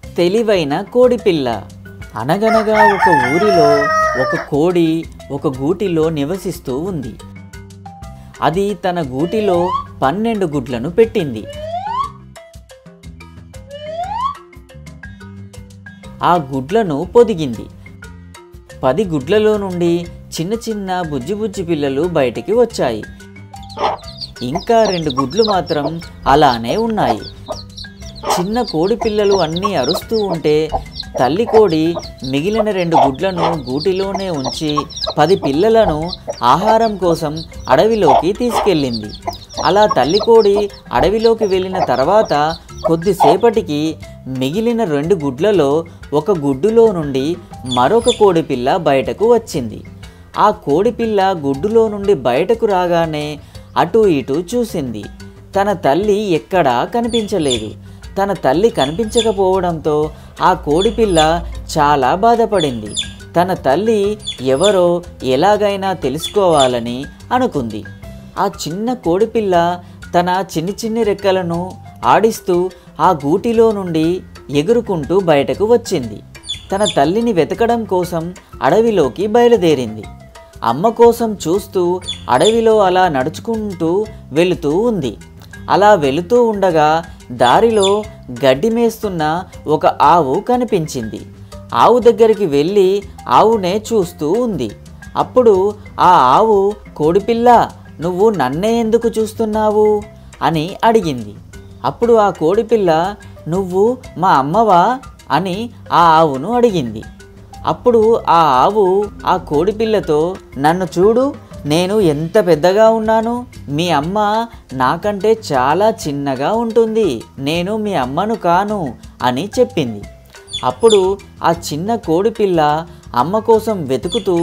తెలివైన కోడిపిల్ల. అనగనగా ఒక ఊరిలో ఒక కోడి ఒక గూటిలో నివసిస్తూ ఉంది. అది తన గూటిలో 12 గుడ్లను పెట్టింది. ఆ గుడ్లను పొదిగింది. 10 గుడ్లలో నుండి చిన్న చిన్న బుజ్జి పిల్లలు బయటికి వచ్చాయి. ఇంకా 2 గుడ్లు మాత్రం అలానే ఉన్నాయి. చిన్న కోడి పిల్లలు అన్నీ అరుస్తూ ఉంటే తల్లి కోడి మిగిలిన 2 గుడ్లను గూటిలోనే ఉంచి 10 పిల్లలను ఆహారం కోసం అడవిలోకి తీసుకెళ్ళింది. అలా తల్లి కోడి అడవిలోకి వెళ్ళిన తర్వాత కొద్దిసేపటికి మిగిలిన 2 గుడ్లలో ఒక గుడ్డులో నుండి మరొక కోడిపిల్ల బయటకు వచ్చింది. ఆ కోడిపిల్ల గుడ్డులో నుండి బయటకు రాగానే అటు ఇటు చూసింది. తన తల్లి ఎక్కడా కనిపించలేదు. తన తల్లి కనిపించకపోవడంతో ఆ కోడిపిల్ల చాలా బాధపడింది. తన తల్లి ఎవరో ఎలాగైనా తెలుసుకోవాలని అనుకుంది. ఆ చిన్న కోడిపిల్ల తన చిన్ని రెక్కలను ఆడిస్తూ ఆ గూటిలో నుండి ఎగురుకుంటూ బయటకు వచ్చింది. తన తల్లిని వెతకడం కోసం అడవిలోకి బయలుదేరింది. అమ్మ కోసం చూస్తూ అడవిలో అలా నడుచుకుంటూ వెళుతూ ఉంది. అలా వెళుతూ ఉండగా దారిలో గడ్డి మేస్తున్న ఒక ఆవు కనిపించింది. ఆవు దగ్గరికి వెళ్ళి ఆవునే చూస్తూ ఉంది. అప్పుడు ఆ ఆవు, కోడిపిల్ల, నువ్వు నన్నే ఎందుకు చూస్తున్నావు అని అడిగింది. అప్పుడు ఆ కోడిపిల్ల, నువ్వు మా అమ్మవా అని ఆ ఆవును అడిగింది. అప్పుడు ఆ ఆవు ఆ కోడిపిల్లతో, నన్ను చూడు, నేను ఎంత పెద్దగా ఉన్నాను. మీ అమ్మ నాకంటే చాలా చిన్నగా ఉంటుంది. నేను మీ అమ్మను కాను అని చెప్పింది. అప్పుడు ఆ చిన్న కోడిపిల్ల అమ్మ కోసం వెతుకుతూ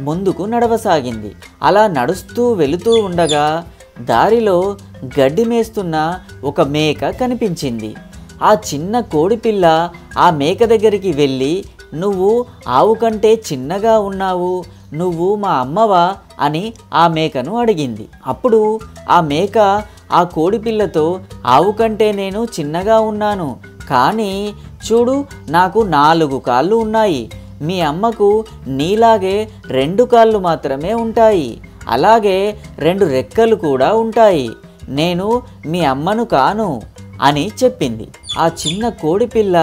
ముందుకు నడవసాగింది. అలా నడుస్తూ వెళుతూ ఉండగా దారిలో గడ్డి మేస్తున్న ఒక మేక కనిపించింది. ఆ చిన్న కోడిపిల్ల ఆ మేక దగ్గరికి వెళ్ళి, నువ్వు ఆవు కంటే చిన్నగా ఉన్నావు, నువ్వు మా అమ్మవా అని ఆ మేకను అడిగింది. అప్పుడు ఆ మేక ఆ కోడిపిల్లతో, ఆవు కంటే నేను చిన్నగా ఉన్నాను, కానీ చూడు, నాకు 4 కాళ్ళు ఉన్నాయి. మీ అమ్మకు నీలాగే 2 కాళ్ళు మాత్రమే ఉంటాయి. అలాగే 2 రెక్కలు కూడా ఉంటాయి. నేను మీ అమ్మను కాను అని చెప్పింది. ఆ చిన్న కోడిపిల్ల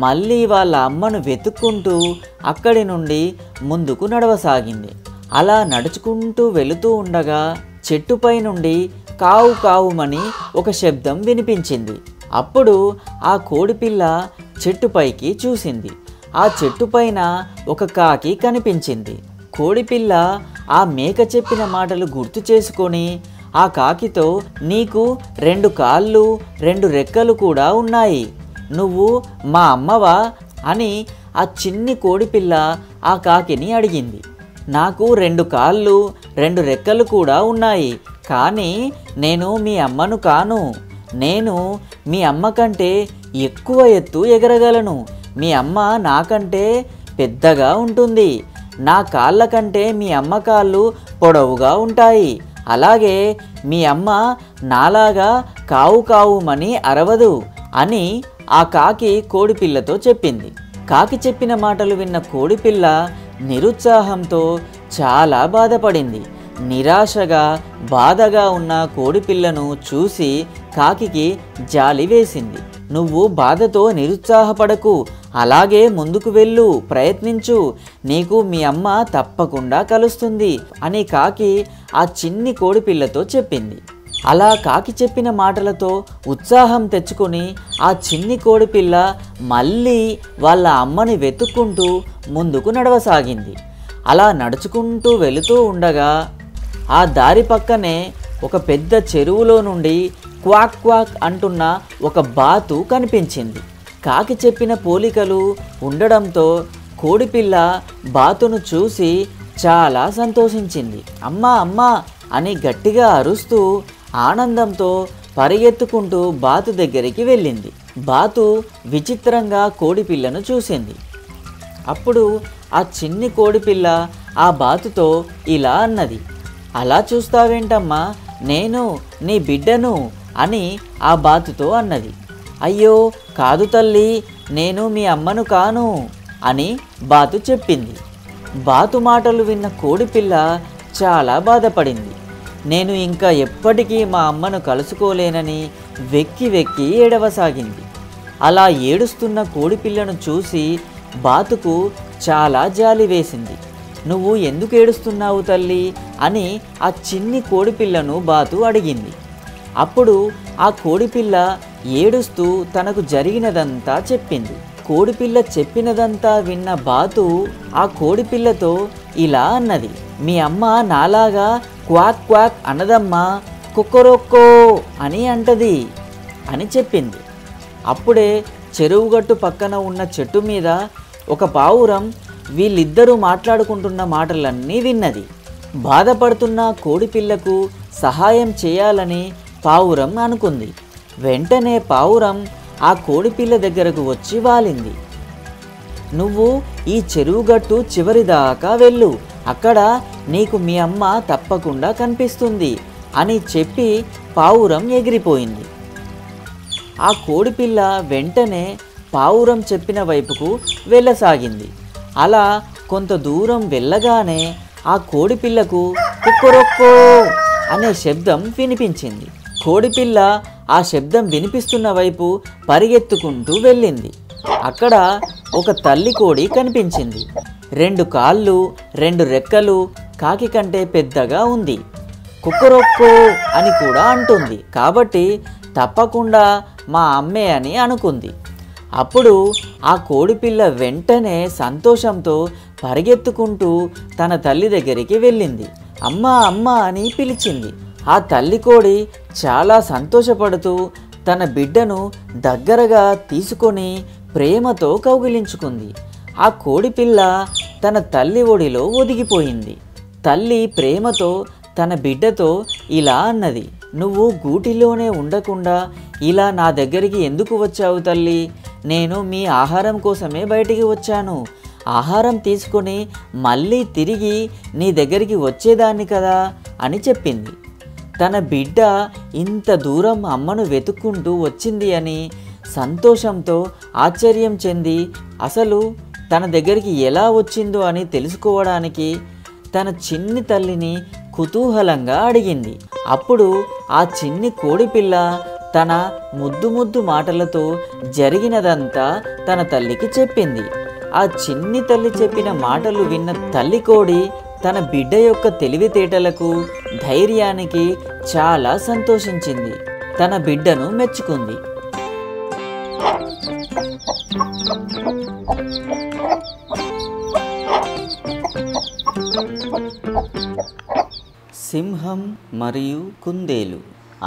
మళ్ళీ వాళ్ళ అమ్మను వెతుక్కుంటూ అక్కడి నుండి ముందుకు నడవసాగింది. అలా నడుచుకుంటూ వెళుతూ ఉండగా చెట్టుపై నుండి కావు కావుమని ఒక శబ్దం వినిపించింది. అప్పుడు ఆ కోడిపిల్ల చెట్టుపైకి చూసింది. ఆ చెట్టుపైన ఒక కాకి కనిపించింది. కోడిపిల్ల ఆ మేక చెప్పిన మాటలు గుర్తు చేసుకొని ఆ కాకితో, నీకు 2 కాళ్ళు 2 రెక్కలు కూడా ఉన్నాయి, నువ్వు మా అమ్మవా అని ఆ చిన్ని కోడిపిల్ల ఆ కాకిని అడిగింది. నాకు 2 కాళ్ళు 2 రెక్కలు కూడా ఉన్నాయి, కానీ నేను మీ అమ్మను కాను. నేను మీ అమ్మ కంటే ఎక్కువ ఎత్తు ఎగరగలను. మీ అమ్మ నాకంటే పెద్దగా ఉంటుంది. నా కాళ్ళ కంటే మీ అమ్మ కాళ్ళు పొడవుగా ఉంటాయి. అలాగే మీ అమ్మ నాలాగా కావు కావుమని అరవదు అని ఆ కాకి కోడిపిల్లతో చెప్పింది. కాకి చెప్పిన మాటలు విన్న కోడిపిల్ల నిరుత్సాహంతో చాలా బాధపడింది. నిరాశగా బాధగా ఉన్న కోడిపిల్లను చూసి కాకికి జాలి వేసింది. నువ్వు బాధతో నిరుత్సాహపడకు, అలాగే ముందుకు వెళ్ళు, ప్రయత్నించు, నీకు మీ అమ్మ తప్పకుండా కలుస్తుంది అని కాకి ఆ చిన్ని కోడిపిల్లతో చెప్పింది. అలా కాకి చెప్పిన మాటలతో ఉత్సాహం తెచ్చుకొని ఆ చిన్ని కోడిపిల్ల మళ్ళీ వాళ్ళ అమ్మని వెతుక్కుంటూ ముందుకు నడవసాగింది. అలా నడుచుకుంటూ వెళుతూ ఉండగా ఆ దారి పక్కనే ఒక పెద్ద చెరువులో నుండి క్వాక్ క్వాక్ అంటున్న ఒక బాతు కనిపించింది. కాకి చెప్పిన పోలికలు ఉండడంతో కోడిపిల్ల బాతును చూసి చాలా సంతోషించింది. అమ్మా అమ్మా అని గట్టిగా అరుస్తూ ఆనందంతో పరిగెత్తుకుంటూ బాతు దగ్గరికి వెళ్ళింది. బాతు విచిత్రంగా కోడిపిల్లను చూసింది. అప్పుడు ఆ చిన్ని కోడిపిల్ల ఆ బాతుతో ఇలా అన్నది, అలా చూస్తావేంటమ్మా, నేను నీ బిడ్డను అని ఆ బాతుతో అన్నది. అయ్యో కాదు తల్లి, నేను మీ అమ్మను కాను అని బాతు చెప్పింది. బాతు మాటలు విన్న కోడిపిల్ల చాలా బాధపడింది. నేను ఇంకా ఎప్పటికీ మా అమ్మను కలుసుకోలేనని వెక్కి వెక్కి ఏడవసాగింది. అలా ఏడుస్తున్న కోడిపిల్లను చూసి బాతుకు చాలా జాలి వేసింది. నువ్వు ఎందుకు ఏడుస్తున్నావు తల్లి అని ఆ చిన్ని కోడిపిల్లను బాతు అడిగింది. అప్పుడు ఆ కోడిపిల్ల ఏడుస్తూ తనకు జరిగినదంతా చెప్పింది. కోడిపిల్ల చెప్పినదంతా విన్న బాతు ఆ కోడిపిల్లతో ఇలా అన్నది. మీ అమ్మ నాలాగా క్వాక్ క్వాక్ అనదమ్మా, కుక్కరొక్కో అని అంటది అని చెప్పింది. అప్పుడే చెరువుగట్టు పక్కన ఉన్న చెట్టు మీద ఒక పావురం వీళ్ళిద్దరూ మాట్లాడుకుంటున్న మాటలన్నీ విన్నది. బాధపడుతున్న కోడిపిల్లకు సహాయం చేయాలని పావురం అనుకుంది. వెంటనే పావురం ఆ కోడిపిల్ల దగ్గరకు వచ్చి వాలింది. నువ్వు ఈ చెరువుగట్టు చివరి దాకా వెళ్ళు, అక్కడ నీకు మీ అమ్మ తప్పకుండా కనిపిస్తుంది అని చెప్పి పావురం ఎగిరిపోయింది. ఆ కోడిపిల్ల వెంటనే పావురం చెప్పిన వైపుకు వెళ్ళసాగింది. అలా కొంత దూరం వెళ్ళగానే ఆ కోడిపిల్లకు కుక్కరొక్కో అనే శబ్దం వినిపించింది. కోడిపిల్ల ఆ శబ్దం వినిపిస్తున్న వైపు పరిగెత్తుకుంటూ వెళ్ళింది. అక్కడ ఒక తల్లి కోడి కనిపించింది. 2 కాళ్ళు 2 రెక్కలు కాకి కంటే పెద్దగా ఉంది. కుక్కరొక్కో అని కూడా అంటుంది కాబట్టి తప్పకుండా మా అమ్మే అని అనుకుంది. అప్పుడు ఆ కోడిపిల్ల వెంటనే సంతోషంతో పరిగెత్తుకుంటూ తన తల్లి దగ్గరికి వెళ్ళింది. అమ్మా అమ్మా అని పిలిచింది. ఆ తల్లి కోడి చాలా సంతోషపడుతూ తన బిడ్డను దగ్గరగా తీసుకొని ప్రేమతో కౌగిలించుకుంది. ఆ కోడిపిల్ల తన తల్లి ఒడిలో ఒదిగిపోయింది. తల్లి ప్రేమతో తన బిడ్డతో ఇలా అన్నది. నువ్వు గూటిలోనే ఉండకుండా ఇలా నా దగ్గరికి ఎందుకు వచ్చావు తల్లి? నేను మీ ఆహారం కోసమే బయటికి వచ్చాను. ఆహారం తీసుకొని మళ్ళీ తిరిగి నీ దగ్గరికి వచ్చేదాన్ని కదా అని చెప్పింది. తన బిడ్డ ఇంత దూరం అమ్మను వెతుక్కుంటూ వచ్చింది అని సంతోషంతో ఆశ్చర్యం చెంది అసలు తన దగ్గరికి ఎలా వచ్చిందో అని తెలుసుకోవడానికి తన చిన్ని తల్లిని కుతూహలంగా అడిగింది. అప్పుడు ఆ చిన్ని కోడిపిల్ల తన ముద్దు మాటలతో జరిగినదంతా తన తల్లికి చెప్పింది. ఆ చిన్ని తల్లి చెప్పిన మాటలు విన్న తల్లి కోడి తన బిడ్డ యొక్క తెలివితేటలకు ధైర్యానికి చాలా సంతోషించింది. తన బిడ్డను మెచ్చుకుంది. సింహం మరియు కుందేలు.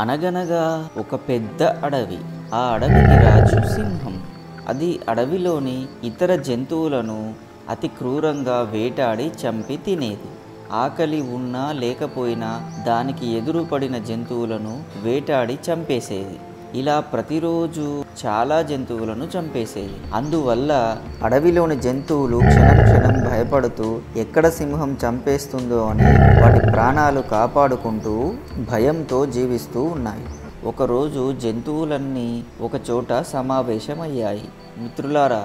అనగనగా ఒక పెద్ద అడవి. ఆ అడవికి రాజు సింహం. అది అడవిలోని ఇతర జంతువులను అతి క్రూరంగా వేటాడి చంపి తినేది. ఆకలి ఉన్నా లేకపోయినా దానికి ఎదురుపడిన జంతువులను వేటాడి చంపేసేది. ఇలా ప్రతిరోజు చాలా జంతువులను చంపేసేది. అందువల్ల అడవిలోని జంతువులు క్షణం క్షణం భయపడుతూ ఎక్కడ సింహం చంపేస్తుందో అని వాటి ప్రాణాలు కాపాడుకుంటూ భయంతో జీవిస్తూ ఉన్నాయి. ఒకరోజు జంతువులన్నీ ఒక చోట సమావేశమయ్యాయి. మిత్రులారా,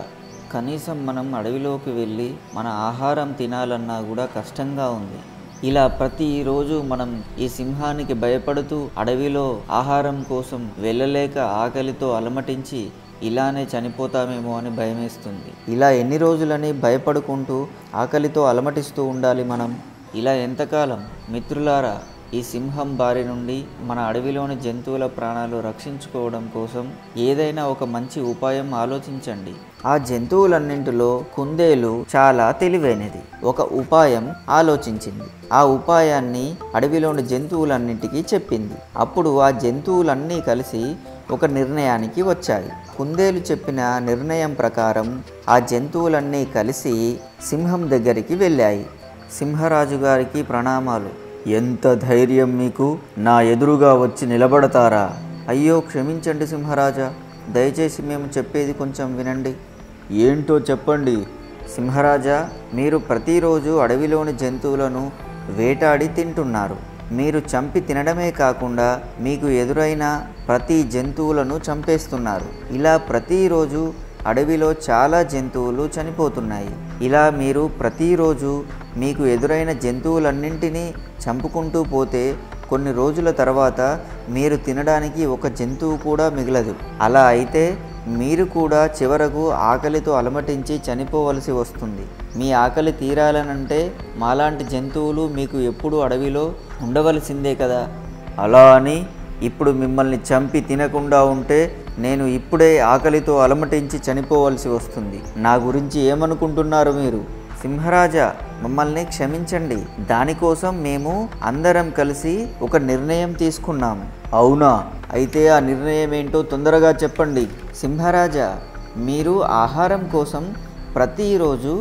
కనీసం మనం అడవిలోకి వెళ్ళి మన ఆహారం తినాలన్నా కూడా కష్టంగా ఉంది. ఇలా ప్రతిరోజు మనం ఈ సింహానికి భయపడుతూ అడవిలో ఆహారం కోసం వెళ్ళలేక ఆకలితో అలమటించి ఇలానే చనిపోతామేమో అని భయమేస్తుంది. ఇలా ఎన్ని రోజులని భయపడుకుంటూ ఆకలితో అలమటిస్తూ ఉండాలి మనం? ఇలా ఎంతకాలం? మిత్రులారా, ఈ సింహం బారి నుండి మన అడవిలోని జంతువుల ప్రాణాలు రక్షించుకోవడం కోసం ఏదైనా ఒక మంచి ఉపాయం ఆలోచించండి. ఆ జంతువులన్నింటిలో కుందేలు చాలా తెలివైనది. ఒక ఉపాయం ఆలోచించింది. ఆ ఉపాయాన్ని అడవిలోని జంతువులన్నింటికీ చెప్పింది. అప్పుడు ఆ జంతువులన్నీ కలిసి ఒక నిర్ణయానికి వచ్చాయి. కుందేలు చెప్పిన నిర్ణయం ప్రకారం ఆ జంతువులన్నీ కలిసి సింహం దగ్గరికి వెళ్ళాయి. సింహరాజు గారికి ప్రణామాలు. ఎంత ధైర్యం మీకు? నా ఎదురుగా వచ్చి నిలబడతారా? అయ్యో క్షమించండి సింహరాజా, దయచేసి మేము చెప్పేది కొంచెం వినండి. ఏంటో చెప్పండి. సింహరాజా, మీరు ప్రతిరోజు అడవిలోని జంతువులను వేటాడి తింటున్నారు. మీరు చంపి తినడమే కాకుండా మీకు ఎదురైన ప్రతి జంతువులను చంపేస్తున్నారు. ఇలా ప్రతిరోజు అడవిలో చాలా జంతువులు చనిపోతున్నాయి. ఇలా మీరు ప్రతిరోజు మీకు ఎదురైన జంతువులన్నింటినీ చంపుకుంటూ పోతే కొన్ని రోజుల తర్వాత మీరు తినడానికి ఒక జంతువు కూడా మిగలదు. అలా అయితే మీరు కూడా చివరకు ఆకలితో అలమటించి చనిపోవలసి వస్తుంది. మీ ఆకలి తీరాలనంటే మాలాంటి జంతువులు మీకు ఎప్పుడు అడవిలో ఉండవలసిందే కదా. అలా అని ఇప్పుడు మిమ్మల్ని చంపి తినకుండా ఉంటే నేను ఇప్పుడే ఆకలితో అలమటించి చనిపోవలసి వస్తుంది. నా గురించి ఏమనుకుంటున్నారు మీరు? సింహరాజా, మమ్మల్ని క్షమించండి. దానికోసం మేము అందరం కలిసి ఒక నిర్ణయం తీసుకున్నాము. అవునా? అయితే ఆ నిర్ణయం ఏంటో తొందరగా చెప్పండి. సింహరాజా, మీరు ఆహారం కోసం ప్రతిరోజు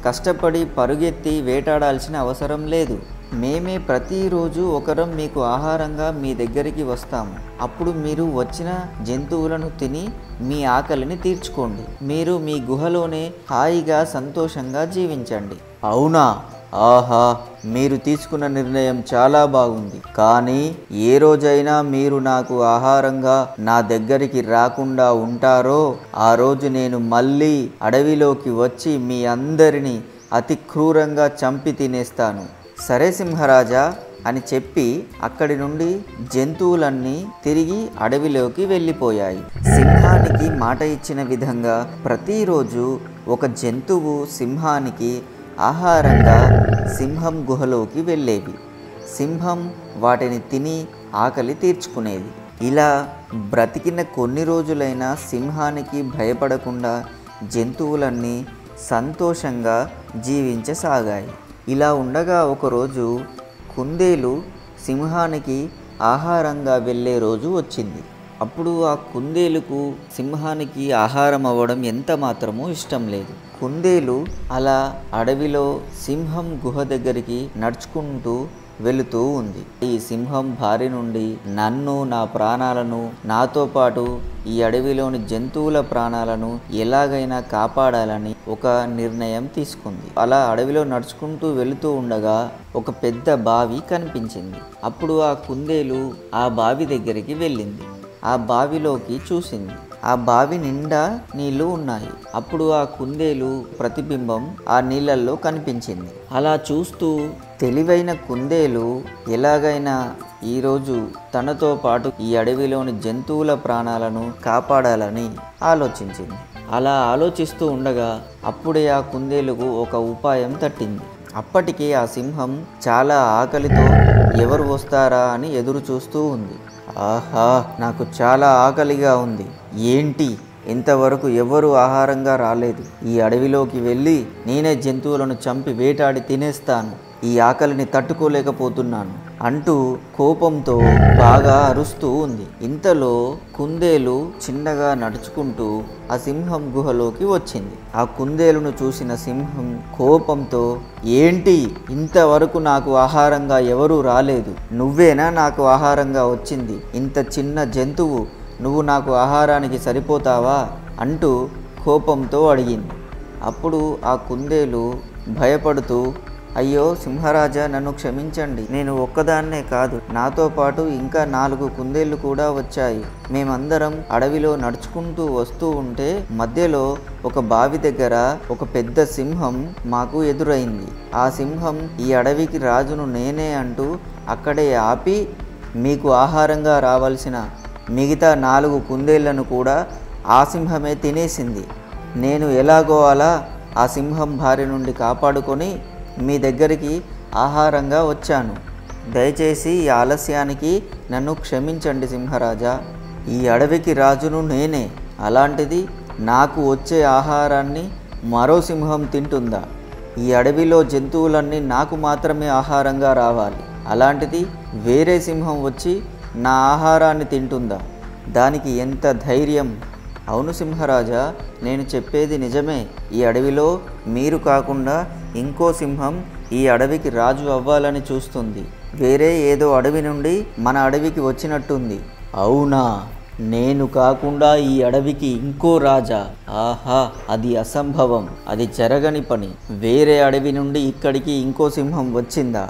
కష్టపడి పరుగెత్తి వేటాడాల్సిన అవసరం లేదు. మేమే ప్రతిరోజు ఒకరం మీకు ఆహారంగా మీ దగ్గరికి వస్తాము. అప్పుడు మీరు వచ్చిన జంతువులను తిని మీ ఆకలిని తీర్చుకోండి. మీరు మీ గుహలోనే హాయిగా సంతోషంగా జీవించండి. అవునా? ఆహా, మీరు తీసుకున్న నిర్ణయం చాలా బాగుంది. కానీ ఏ రోజైనా మీరు నాకు ఆహారంగా నా దగ్గరికి రాకుండా ఉంటారో ఆ రోజు నేను మళ్ళీ అడవిలోకి వచ్చి మీ అందరినీ అతి క్రూరంగా చంపి తినేస్తాను. సరే సింహరాజా అని చెప్పి అక్కడి నుండి జంతువులన్నీ తిరిగి అడవిలోకి వెళ్ళిపోయాయి. సింహానికి మాట ఇచ్చిన విధంగా ప్రతిరోజు ఒక జంతువు సింహానికి ఆహారంగా సింహం గుహలోకి వెళ్ళేవి. సింహం వాటిని తిని ఆకలి తీర్చుకునేది. ఇలా బ్రతికిన కొన్ని రోజులైనా సింహానికి భయపడకుండా జంతువులన్నీ సంతోషంగా జీవించసాగాయి. ఇలా ఉండగా ఒకరోజు కుందేలు సింహానికి ఆహారంగా వెళ్ళే రోజు వచ్చింది. అప్పుడు ఆ కుందేలుకు సింహానికి ఆహారం అవ్వడం ఎంత మాత్రమూ ఇష్టం లేదు. కుందేలు అలా అడవిలో సింహం గుహ దగ్గరికి నడుచుకుంటూ వెళుతూ ఉంది. ఈ సింహం బారి నుండి నన్ను, నా ప్రాణాలను, నాతో పాటు ఈ అడవిలోని జంతువుల ప్రాణాలను ఎలాగైనా కాపాడాలని ఒక నిర్ణయం తీసుకుంది. అలా అడవిలో నడుచుకుంటూ వెళుతూ ఉండగా ఒక పెద్ద బావి కనిపించింది. అప్పుడు ఆ కుందేలు ఆ బావి దగ్గరికి వెళ్ళింది. ఆ బావిలోకి చూసింది. ఆ బావి నిండా నీళ్లు ఉన్నాయి. అప్పుడు ఆ కుందేలు ప్రతిబింబం ఆ నీళ్ళల్లో కనిపించింది. అలా చూస్తూ తెలివైన కుందేలు ఎలాగైనా ఈరోజు తనతో పాటు ఈ అడవిలోని జంతువుల ప్రాణాలను కాపాడాలని ఆలోచించింది. అలా ఆలోచిస్తూ ఉండగా అప్పుడే ఆ కుందేలుకు ఒక ఉపాయం తట్టింది. అప్పటికే ఆ సింహం చాలా ఆకలితో ఎవరు వస్తారా అని ఎదురు చూస్తూ ఉంది. ఆహా, నాకు చాలా ఆకలిగా ఉంది. ఏంటి, ఇంతవరకు ఎవరు ఆహారంగా రాలేదు. ఈ అడవిలోకి వెళ్ళి నేనే జంతువులను చంపి వేటాడి తినేస్తాను. ఈ ఆకలిని తట్టుకోలేకపోతున్నాను అంటూ కోపంతో బాగా అరుస్తూ ఉంది. ఇంతలో కుందేలు చిన్నగా నడుచుకుంటూ ఆ సింహం గుహలోకి వచ్చింది. ఆ కుందేలును చూసిన సింహం కోపంతో, ఏంటి, ఇంతవరకు నాకు ఆహారంగా ఎవరూ రాలేదు, నువ్వేనా నాకు ఆహారంగా వచ్చింది? ఇంత చిన్న జంతువు, నువ్వు నాకు ఆహారానికి సరిపోతావా అంటూ కోపంతో అడిగింది. అప్పుడు ఆ కుందేలు భయపడుతూ, అయ్యో సింహరాజా, నన్ను క్షమించండి. నేను ఒక్కదాన్నే కాదు, నాతో పాటు ఇంకా 4 కుందేళ్లు కూడా వచ్చాయి. మేమందరం అడవిలో నడుచుకుంటూ వస్తూ ఉంటే మధ్యలో ఒక బావి దగ్గర ఒక పెద్ద సింహం మాకు ఎదురైంది. ఆ సింహం ఈ అడవికి రాజును నేనే అంటూ అక్కడే ఆపి మీకు ఆహారంగా రావాల్సిన మిగతా 4 కుందేళ్లను కూడా ఆ సింహమే తినేసింది. నేను ఎలాగో అలా ఆ సింహం బారి నుండి కాపాడుకొని మీ దగ్గరికి ఆహారంగా వచ్చాను. దయచేసి ఈ ఆలస్యానికి నన్ను క్షమించండి సింహరాజా. ఈ అడవికి రాజును నేనే. అలాంటిది నాకు వచ్చే ఆహారాన్ని మరో సింహం తింటుందా? ఈ అడవిలో జంతువులన్నీ నాకు మాత్రమే ఆహారంగా రావాలి. అలాంటిది వేరే సింహం వచ్చి నా ఆహారాన్ని తింటుందా? దానికి ఎంత ధైర్యం! అవును సింహరాజా, నేను చెప్పేది నిజమే. ఈ అడవిలో మీరు కాకుండా ఇంకో సింహం ఈ అడవికి రాజు అవ్వాలని చూస్తుంది. వేరే ఏదో అడవి నుండి మన అడవికి వచ్చినట్టుంది. అవునా? నేను కాకుండా ఈ అడవికి ఇంకో రాజా? ఆహా, అది అసంభవం, అది జరగని పని. వేరే అడవి నుండి ఇక్కడికి ఇంకో సింహం వచ్చిందా?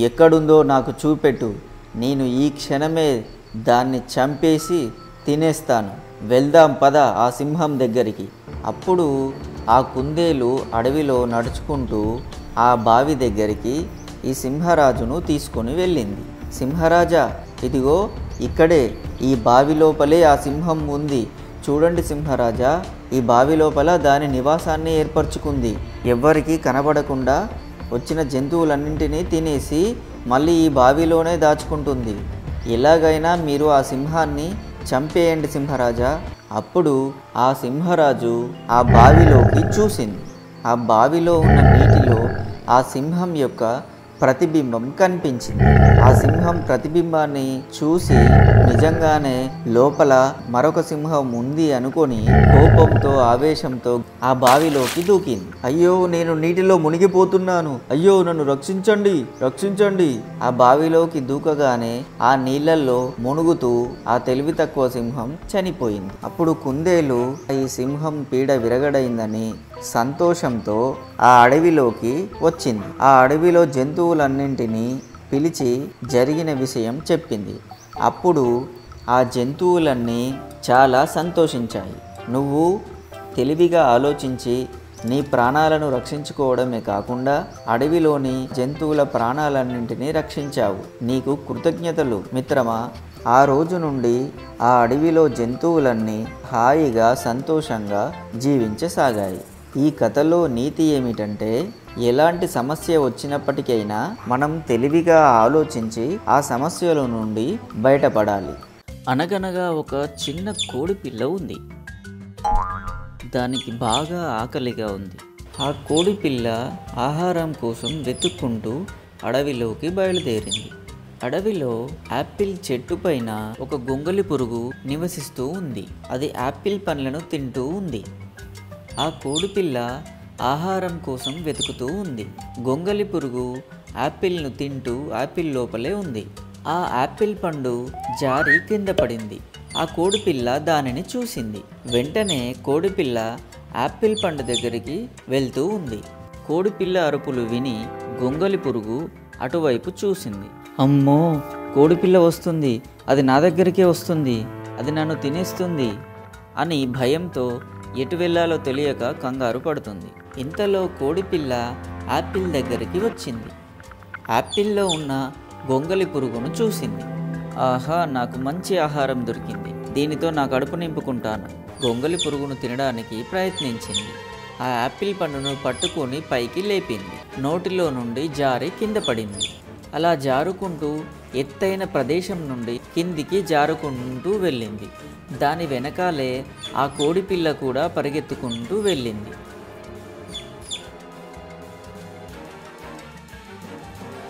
ఎక్కడుందో నాకు చూపెట్టు. నేను ఈ క్షణమే దాన్ని చంపేసి తినేస్తాను. వెళ్దాం పద ఆ సింహం దగ్గరికి. అప్పుడు ఆ కుందేలు అడవిలో నడుచుకుంటూ ఆ బావి దగ్గరికి ఈ సింహరాజును తీసుకొని వెళ్ళింది. సింహరాజా, ఇదిగో ఇక్కడే ఈ బావి లోపలే ఆ సింహం ఉంది. చూడండి సింహరాజా, ఈ బావి లోపల దాని నివాసాన్ని ఏర్పరచుకుంది. ఎవ్వరికీ కనబడకుండా వచ్చిన జంతువులన్నింటినీ తినేసి మళ్ళీ ఈ బావిలోనే దాచుకుంటుంది. ఎలాగైనా మీరు ఆ సింహాన్ని చంపేయండి సింహరాజా. అప్పుడు ఆ సింహరాజు ఆ బావిలోకి చూసింది. ఆ బావిలో ఉన్న నీటిలో ఆ సింహం యొక్క ప్రతిబింబం కనిపించింది. ఆ సింహం ప్రతిబింబాన్ని చూసి నిజంగానే లోపల మరొక సింహం ఉంది అనుకొని కోపంతో ఆవేశంతో ఆ బావిలోకి దూకింది. అయ్యో, నేను నీటిలో మునిగిపోతున్నాను, అయ్యో నన్ను రక్షించండి, రక్షించండి. ఆ బావిలోకి దూకగానే ఆ నీళ్ళల్లో మునుగుతూ ఆ తెలివి తక్కువ సింహం చనిపోయింది. అప్పుడు కుందేలు ఈ సింహం పీడ విరగడైందని సంతోషంతో ఆ అడవిలోకి వచ్చింది. ఆ అడవిలో జంతువులన్నింటినీ పిలిచి జరిగిన విషయం చెప్పింది. అప్పుడు ఆ జంతువులన్నీ చాలా సంతోషించాయి. నువ్వు తెలివిగా ఆలోచించి నీ ప్రాణాలను రక్షించుకోవడమే కాకుండా అడవిలోని జంతువుల ప్రాణాలన్నింటినీ రక్షించావు. నీకు కృతజ్ఞతలు మిత్రమా. ఆ రోజు నుండి ఆ అడవిలో జంతువులన్నీ హాయిగా సంతోషంగా జీవించసాగాయి. ఈ కథలో నీతి ఏమిటంటే, ఎలాంటి సమస్య వచ్చినప్పటికైనా మనం తెలివిగా ఆలోచించి ఆ సమస్యల నుండి బయటపడాలి. అనగనగా ఒక చిన్న కోడి పిల్ల ఉంది. దానికి బాగా ఆకలిగా ఉంది. ఆ కోడి పిల్ల ఆహారం కోసం వెతుక్కుంటూ అడవిలోకి బయలుదేరింది. అడవిలో యాపిల్ చెట్టు పైన ఒక గొంగలి పురుగు నివసిస్తూ ఉంది. అది యాపిల్ పండ్లను తింటూ ఉంది. ఆ కోడిపిల్ల ఆహారం కోసం వెతుకుతూ ఉంది. గొంగలి పురుగు యాపిల్ను తింటూ యాపిల్ లోపలే ఉంది. ఆ యాపిల్ పండు జారి కింద పడింది. ఆ కోడిపిల్ల దానిని చూసింది. వెంటనే కోడిపిల్ల యాపిల్ పండు దగ్గరికి వెళ్తూ ఉంది. కోడిపిల్ల అరుపులు విని గొంగలి పురుగు అటువైపు చూసింది. అమ్మో, కోడిపిల్ల వస్తుంది, అది నా దగ్గరికే వస్తుంది, అది నన్ను తినేస్తుంది అని భయంతో ఎటు వెళ్ళాలో తెలియక కంగారు పడుతుంది. ఇంతలో కోడిపిల్ల యాపిల్ దగ్గరికి వచ్చింది. యాపిల్లో ఉన్న గొంగలి పురుగును చూసింది. ఆహా, నాకు మంచి ఆహారం దొరికింది, దీనితో నా కడుపు నింపుకుంటాను. గొంగలి పురుగును తినడానికి ప్రయత్నించింది. ఆ యాపిల్ పండును పట్టుకొని పైకి లేపింది. నోటిలో నుండి జారి కింద పడింది. అలా జారుకుంటూ ఎత్తైన ప్రదేశం నుండి కిందికి జారుకుంటూ వెళ్ళింది. దాని వెనకాలే ఆ కోడిపిల్ల కూడా పరిగెత్తుకుంటూ వెళ్ళింది.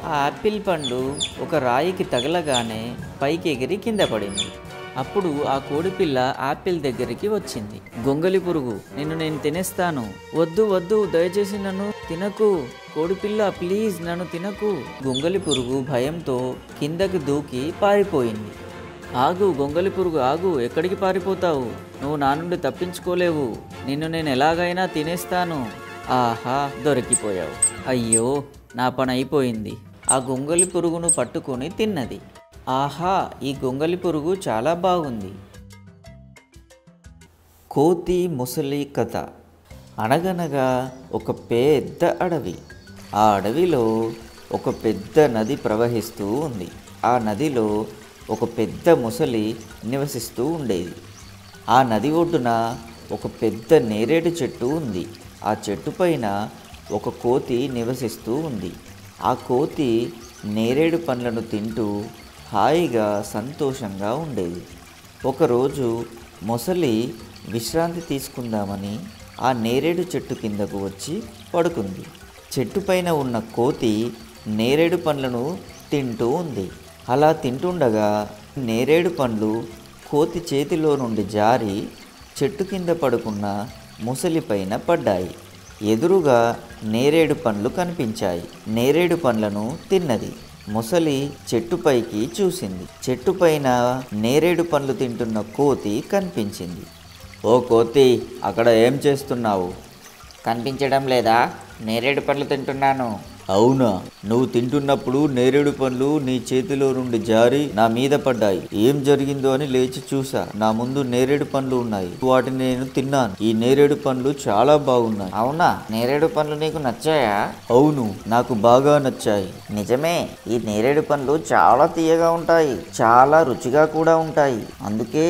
ఆ యాపిల్ పండు ఒక రాయికి తగలగానే పైకి ఎగిరి కింద పడింది. అప్పుడు ఆ కోడిపిల్ల యాపిల్ దగ్గరికి వచ్చింది. గొంగలి పురుగు, నిన్ను నేను తినేస్తాను, వద్దు వద్దు, దయచేసి నన్ను తినకు, కోడిపిల్ల ప్లీజ్ నన్ను తినకు. గొంగలి పురుగు భయంతో కిందకి దూకి పారిపోయింది. ఆగు గొంగలి పురుగు, ఆగు, ఎక్కడికి పారిపోతావు? నువ్వు నా నుండి తప్పించుకోలేవు, నిన్ను నేను ఎలాగైనా తినేస్తాను. ఆహా, దొరికిపోయావు. అయ్యో, నా పని అయిపోయింది. ఆ గొంగలి పురుగును పట్టుకొని తిన్నది. ఆహా, ఈ గొంగలి పురుగు చాలా బాగుంది. కోతి ముసలి కథ. అనగనగా ఒక పెద్ద అడవి. ఆ అడవిలో ఒక పెద్ద నది ప్రవహిస్తూ ఉంది. ఆ నదిలో ఒక పెద్ద ముసలి నివసిస్తూ ఉండేది. ఆ నది ఒడ్డున ఒక పెద్ద నేరేడు చెట్టు ఉంది. ఆ చెట్టు పైన ఒక కోతి నివసిస్తూ ఉంది. ఆ కోతి నేరేడు పండ్లను తింటూ హాయిగా సంతోషంగా ఉండేది. ఒకరోజు మొసలి విశ్రాంతి తీసుకుందామని ఆ నేరేడు చెట్టు కిందకు వచ్చి పడుకుంది. చెట్టుపైన ఉన్న కోతి నేరేడు పండ్లను తింటూ ఉంది. అలా తింటుండగా నేరేడు పండ్లు కోతి చేతిలో నుండి జారి చెట్టు కింద పడుకున్న ముసలిపైన పడ్డాయి. ఎదురుగా నేరేడు పండ్లు కనిపించాయి. నేరేడు పండ్లను తిన్నది. ముసలి చెట్టుపైకి చూసింది. చెట్టుపైన నేరేడు పండ్లు తింటున్న కోతి కనిపించింది. ఓ కోతి, అక్కడ ఏం చేస్తున్నావు? కనిపించడం లేదా? నేరేడు పండ్లు తింటున్నాను. అవునా, నువ్వు తింటున్నప్పుడు నేరేడు పండ్లు నీ చేతిలో నుండి జారి నా మీద పడ్డాయి. ఏం జరిగిందో అని లేచి చూసా. నా ముందు నేరేడు పండ్లు ఉన్నాయి. వాటిని నేను తిన్నాను. ఈ నేరేడు పండ్లు చాలా బాగున్నాయి. అవునా, నేరేడు పండ్లు నీకు నచ్చాయా? అవును, నాకు బాగా నచ్చాయి. నిజమే, ఈ నేరేడు పండ్లు చాలా తీయగా ఉంటాయి, చాలా రుచిగా కూడా ఉంటాయి. అందుకే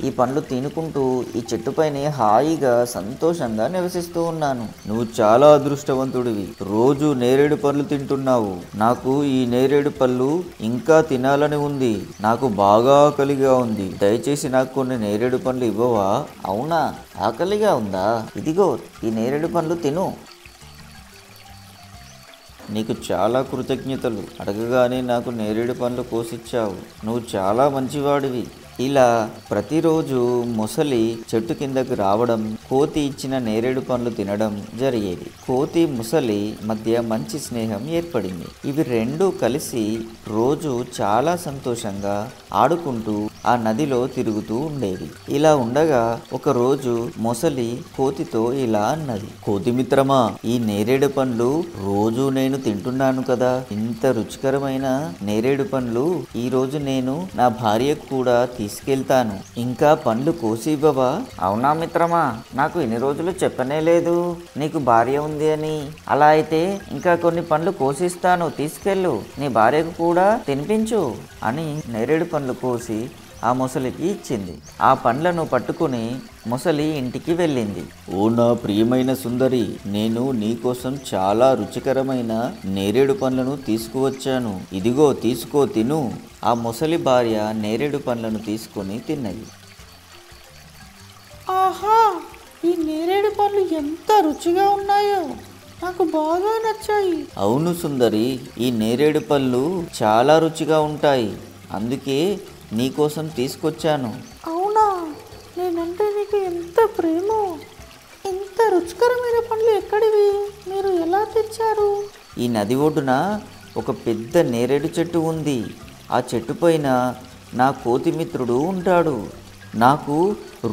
ఈ పండ్లు తినుకుంటూ ఈ చెట్టుపైనే హాయిగా సంతోషంగా నివసిస్తూ ఉన్నాను. నువ్వు చాలా అదృష్టవంతుడివి. రోజు నేరేడు పళ్ళు తింటున్నావు. నాకు ఈ నేరేడు పళ్ళు ఇంకా తినాలని ఉంది. నాకు బాగా ఆకలిగా ఉంది. దయచేసి నాకు కొన్ని నేరేడు పండ్లు ఇవ్వవా? అవునా, ఆకలిగా ఉందా? ఇదిగో ఈ నేరేడు పండ్లు తిను. నీకు చాలా కృతజ్ఞతలు. అడగగానే నాకు నేరేడు పండ్లు కోసిచ్చావు. నువ్వు చాలా మంచివాడివి. ఇలా ప్రతిరోజు మొసలి చెట్టు కిందకు రావడం, కోతి ఇచ్చిన నేరేడు పండ్లు తినడం జరిగేది. కోతి ముసలి మధ్య మంచి స్నేహం ఏర్పడింది. ఇవి రెండూ కలిసి రోజు చాలా సంతోషంగా ఆడుకుంటూ ఆ నదిలో తిరుగుతూ ఉండేవి. ఇలా ఉండగా ఒకరోజు మొసలి కోతితో ఇలా అన్నది, కోతి మిత్రమా, ఈ నేరేడు పండ్లు రోజు నేను తింటున్నాను కదా, ఇంత రుచికరమైన నేరేడు పండ్లు ఈ రోజు నేను నా భార్యకు కూడా తీసుకెళ్తాను. ఇంకా పండ్లు కోసి ఇవ్వవా? అవునా మిత్రమా, నాకు ఇన్ని రోజులు చెప్పనే లేదు నీకు భార్య ఉంది అని. అలా అయితే ఇంకా కొన్ని పండ్లు కోసిస్తాను, తీసుకెళ్ళు, నీ భార్యకు కూడా తినిపించు అని నేరేడు పండ్లు కోసి ఆ మొసలికి ఇచ్చింది. ఆ పండ్లను పట్టుకుని మొసలి ఇంటికి వెళ్ళింది. ఓ నా ప్రియమైన సుందరి, నేను నీకోసం చాలా రుచికరమైన నేరేడు పండ్లను తీసుకువచ్చాను. ఇదిగో తీసుకో, తిను. ఆ మొసలి భార్య నేరేడు పండ్లను తీసుకొని తిన్నది. ఆహా, ఈ నేరేడు పండ్లు ఎంత రుచిగా ఉన్నాయో, నాకు బాగా నచ్చాయి. అవును సుందరి, ఈ నేరేడు పళ్ళు చాలా రుచిగా ఉంటాయి. అందుకే నీకోసం తీసుకొచ్చాను. అవునా, నేనంటే నీకు ఎంత ప్రేమ. ఇంత రుచికరమైన పండ్లు ఎక్కడివి? మీరు ఎలా తెచ్చారు? ఈ నది ఒడ్డున ఒక పెద్ద నేరేడు చెట్టు ఉంది. ఆ చెట్టు పైన నా కోతి మిత్రుడు ఉంటాడు. నాకు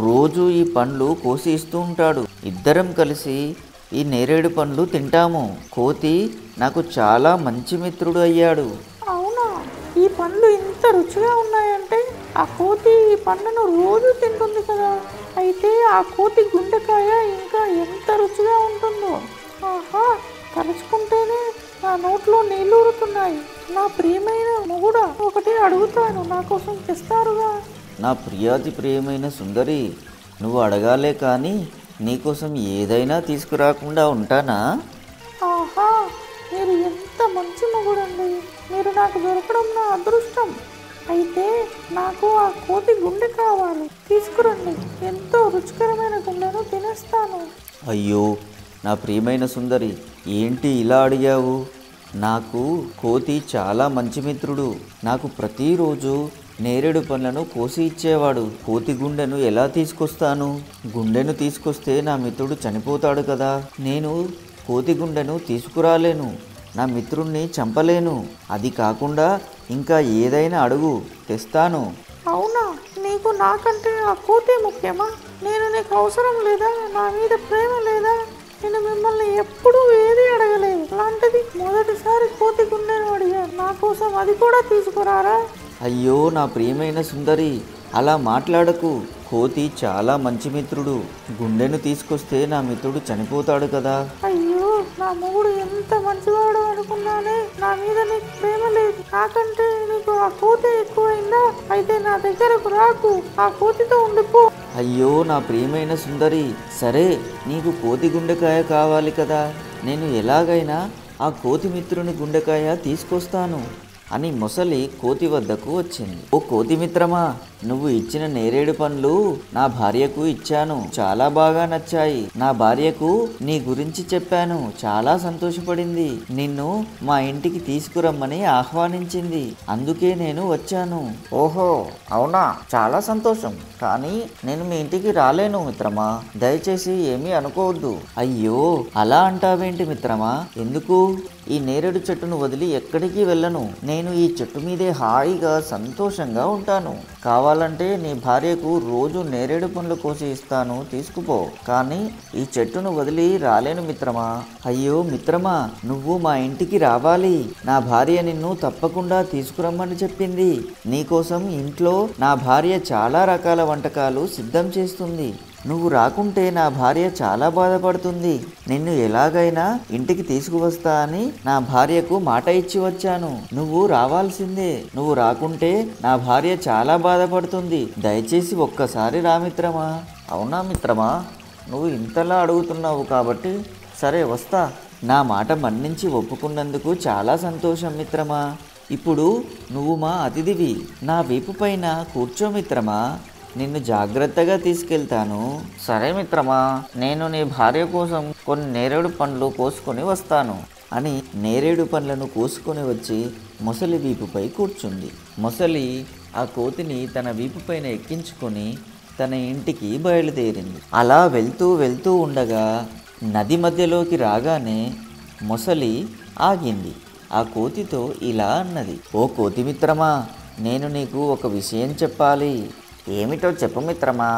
రోజు ఈ పండ్లు కోసి ఇస్తూ ఉంటాడు. ఇద్దరం కలిసి ఈ నేరేడు పండ్లు తింటాము. కోతి నాకు చాలా మంచి మిత్రుడు అయ్యాడు. అవునా, ఈ పండ్లు ఇంత రుచిగా ఉన్నాయంటే ఆ కోతి ఈ పండ్లను రోజు తింటుంది కదా. అయితే ఆ కోతి గుండెకాయ ఇంకా ఎంత రుచిగా ఉంటుందో. ఆహా, తలుచుకుంటేనే నా నోట్లో నీళ్లు ఊరుతున్నాయి. నా ప్రియమైన మొగుడా, ఒకటి అడుగుతాను, నా కోసం తెస్తారుగా? నా ప్రియాతి ప్రియమైన సుందరి, నువ్వు అడగాలే కానీ నీకోసం ఏదైనా తీసుకురాకుండా ఉంటానా? ఆహా, మీరు ఎంత మంచి మొగుడండి. మీరు నాకు దొరకడం నా అదృష్టం. అయితే నాకు ఆ కోతి గుండె కావాలి, తీసుకురండి. ఎంతో రుచికరమైన గుండెను తినేస్తాను. అయ్యో నా ప్రియమైన సుందరి, ఏంటి ఇలా అడిగావు? నాకు కోతి చాలా మంచి మిత్రుడు. నాకు ప్రతిరోజు నేరేడు పండ్లను కోసి ఇచ్చేవాడు. కోతి గుండెను ఎలా తీసుకొస్తాను? గుండెను తీసుకొస్తే నా మిత్రుడు చనిపోతాడు కదా. నేను కోతి గుండెను తీసుకురాలేను, నా మిత్రుణ్ణి చంపలేను. అది కాకుండా ఇంకా ఏదైనా అడుగు, తెస్తాను. అవునా, నీకు నాకంటే ఆ కోతి ముఖ్యమా? నేను నీకు అవసరం లేదా? నా మీద ప్రేమ లేదా? నేను మిమ్మల్ని ఎప్పుడూ ఏది అడగలేదు. అలాంటిది మొదటిసారి కోతి గుండెను అడిగా. నా కోసం అది కూడా తీసుకురారా? అయ్యో నా ప్రియమైన సుందరి, అలా మాట్లాడకు. కోతి చాలా మంచి మిత్రుడు. గుండెను తీసుకొస్తే నా మిత్రుడు చనిపోతాడు కదా. అయ్యో, నా మొగుడు ఎంత మంచివాడు అనుకున్నానే. నా మీద నీకు ప్రేమ లేదు. నాకంటే నీకు ఆ కోతి ఎక్కువైందా? అయితే నా దగ్గరకు రాకు, ఆ కోతితో ఉండిపో. అయ్యో నా ప్రియమైన సుందరి, సరే నీకు కోతి గుండెకాయ కావాలి కదా, నేను ఎలాగైనా ఆ కోతి మిత్రుని గుండెకాయ తీసుకొస్తాను అని మొసలి కోతి వద్దకు వచ్చింది. ఓ కోతి మిత్రమా, నువ్వు ఇచ్చిన నేరేడు పండ్లు నా భార్యకు ఇచ్చాను. చాలా బాగా నచ్చాయి. నా భార్యకు నీ గురించి చెప్పాను. చాలా సంతోషపడింది. నిన్ను మా ఇంటికి తీసుకురమ్మని ఆహ్వానించింది. అందుకే నేను వచ్చాను. ఓహో అవునా, చాలా సంతోషం. కానీ నేను మీ ఇంటికి రాలేను మిత్రమా. దయచేసి ఏమీ అనుకోవద్దు. అయ్యో అలా అంటావేంటి మిత్రమా? ఎందుకు? ఈ నేరేడు చెట్టును వదిలి ఎక్కడికి వెళ్ళను. నేను ఈ చెట్టు మీదే హాయిగా సంతోషంగా ఉంటాను. కావాలంటే నీ భార్యకు రోజు నేరేడు పండ్లు కోసి ఇస్తాను, తీసుకుపో. కానీ ఈ చెట్టును వదిలి రాలేను మిత్రమా. అయ్యో మిత్రమా, నువ్వు మా ఇంటికి రావాలి. నా భార్య నిన్ను తప్పకుండా తీసుకురమ్మని చెప్పింది. నీకోసం ఇంట్లో నా భార్య చాలా రకాల వంటకాలు సిద్ధం చేస్తుంది. నువ్వు రాకుంటే నా భార్య చాలా బాధపడుతుంది. నిన్ను ఎలాగైనా ఇంటికి తీసుకువస్తా అని నా భార్యకు మాట ఇచ్చి వచ్చాను. నువ్వు రావాల్సిందే. నువ్వు రాకుంటే నా భార్య చాలా బాధపడుతుంది. దయచేసి ఒక్కసారి రా మిత్రమా. అవునా మిత్రమా, నువ్వు ఇంతలా అడుగుతున్నావు కాబట్టి సరే వస్తా. నా మాట మన్నించి ఒప్పుకున్నందుకు చాలా సంతోషం మిత్రమా. ఇప్పుడు నువ్వు మా అతిథివి. నా వీపు పైన కూర్చో మిత్రమా. నిన్ను జాగ్రత్తగా తీసుకెళ్తాను. సరే మిత్రమా, నేను నీ భార్య కోసం కొన్ని నేరేడు పండ్లు కోసుకొని వస్తాను అని నేరేడు పండ్లను కోసుకొని వచ్చి మొసలి వీపుపై కూర్చుంది. మొసలి ఆ కోతిని తన వీపుపైన ఎక్కించుకొని తన ఇంటికి బయలుదేరింది. అలా వెళ్తూ వెళ్తూ ఉండగా నది మధ్యలోకి రాగానే మొసలి ఆగింది. ఆ కోతితో ఇలా అన్నది, ఓ కోతి మిత్రమా, నేను నీకు ఒక విషయం చెప్పాలి. ఏమిటో చెప్పు మిత్రమా.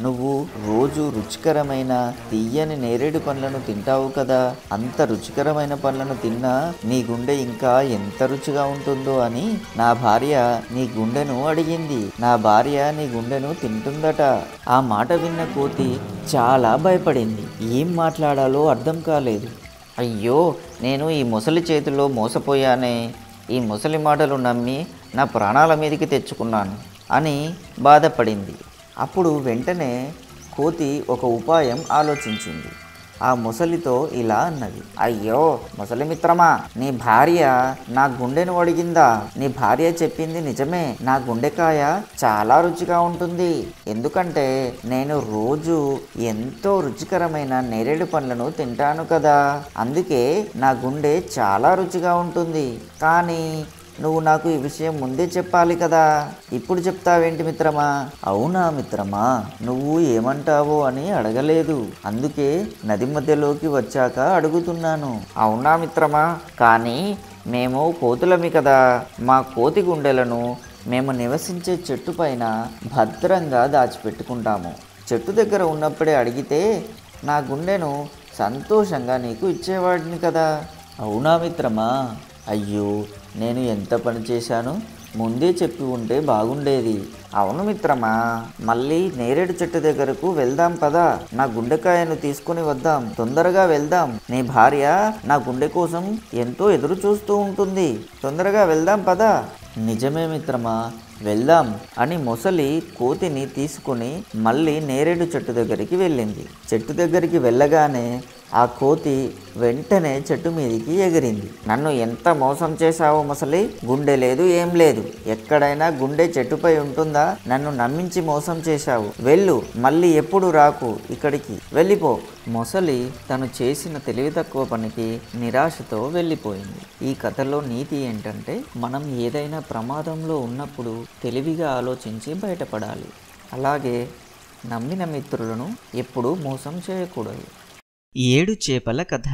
నువ్వు రోజు రుచికరమైన తీయని నేరేడు పండ్లను తింటావు కదా. అంత రుచికరమైన పండ్లను తిన్నా నీ గుండె ఇంకా ఎంత రుచిగా ఉంటుందో అని నా భార్య నీ గుండెను అడిగింది. నా భార్య నీ గుండెను తింటుందట. ఆ మాట విన్న కోతి చాలా భయపడింది. ఏం మాట్లాడాలో అర్థం కాలేదు. అయ్యో, నేను ఈ ముసలి చేతిలో మోసపోయానే. ఈ ముసలి మాటలు నమ్మి నా ప్రాణాల మీదకి తెచ్చుకున్నాను అని బాధపడింది. అప్పుడు వెంటనే కోతి ఒక ఉపాయం ఆలోచించింది. ఆ ముసలితో ఇలా అన్నది, అయ్యో ముసలి మిత్రమా, నీ భార్య నా గుండెను అడిగిందా? నీ భార్య చెప్పింది నిజమే. నా గుండెకాయ చాలా రుచిగా ఉంటుంది. ఎందుకంటే నేను రోజు ఎంతో రుచికరమైన నేరేడు పండ్లను తింటాను కదా. అందుకే నా గుండె చాలా రుచిగా ఉంటుంది. కానీ నువ్వు నాకు ఈ విషయం ముందే చెప్పాలి కదా. ఇప్పుడు చెప్తావేంటి మిత్రమా? అవునా మిత్రమా, నువ్వు ఏమంటావో అని అడగలేదు. అందుకే నది మధ్యలోకి వచ్చాక అడుగుతున్నాను. అవునా మిత్రమా, కానీ మేము కోతులమి కదా. మా కోతి గుండెలను మేము నివసించే చెట్టు పైన భద్రంగా దాచిపెట్టుకుంటాము. చెట్టు దగ్గర ఉన్నప్పుడే అడిగితే నా గుండెను సంతోషంగా నీకు ఇచ్చేవాడిని కదా. అవునా మిత్రమా, అయ్యో నేను ఎంత పని చేశాను, ముందే చెప్పి ఉంటే బాగుండేది. అవును మిత్రమా, మళ్ళీ నేరేడు చెట్టు దగ్గరకు వెళ్దాం పదా. నా గుండెకాయను తీసుకుని వద్దాం. తొందరగా వెళ్దాం. నీ భార్య నా గుండె కోసం ఎంతో ఎదురు చూస్తూ ఉంటుంది. తొందరగా వెళ్దాం పదా. నిజమే మిత్రమా, వెళ్దాం అని మొసలి కోతిని తీసుకుని మళ్ళీ నేరేడు చెట్టు దగ్గరికి వెళ్ళింది. చెట్టు దగ్గరికి వెళ్ళగానే ఆ కోతి వెంటనే చెట్టు మీదికి ఎగిరింది. నన్ను ఎంత మోసం చేశావో మొసలి. గుండె లేదు, ఏం లేదు. ఎక్కడైనా గుండె చెట్టుపై ఉంటుందా? నన్ను నమ్మించి మోసం చేశావు. వెళ్ళు, మళ్ళీ ఎప్పుడు రాకు ఇక్కడికి, వెళ్ళిపో. మొసలి తను చేసిన తెలివి తక్కువ పనికి నిరాశతో వెళ్ళిపోయింది. ఈ కథలో నీతి ఏంటంటే, మనం ఏదైనా ప్రమాదంలో ఉన్నప్పుడు తెలివిగా ఆలోచించి బయటపడాలి. అలాగే నమ్మిన మిత్రులను ఎప్పుడూ మోసం చేయకూడదు. 7 చేపల కథ.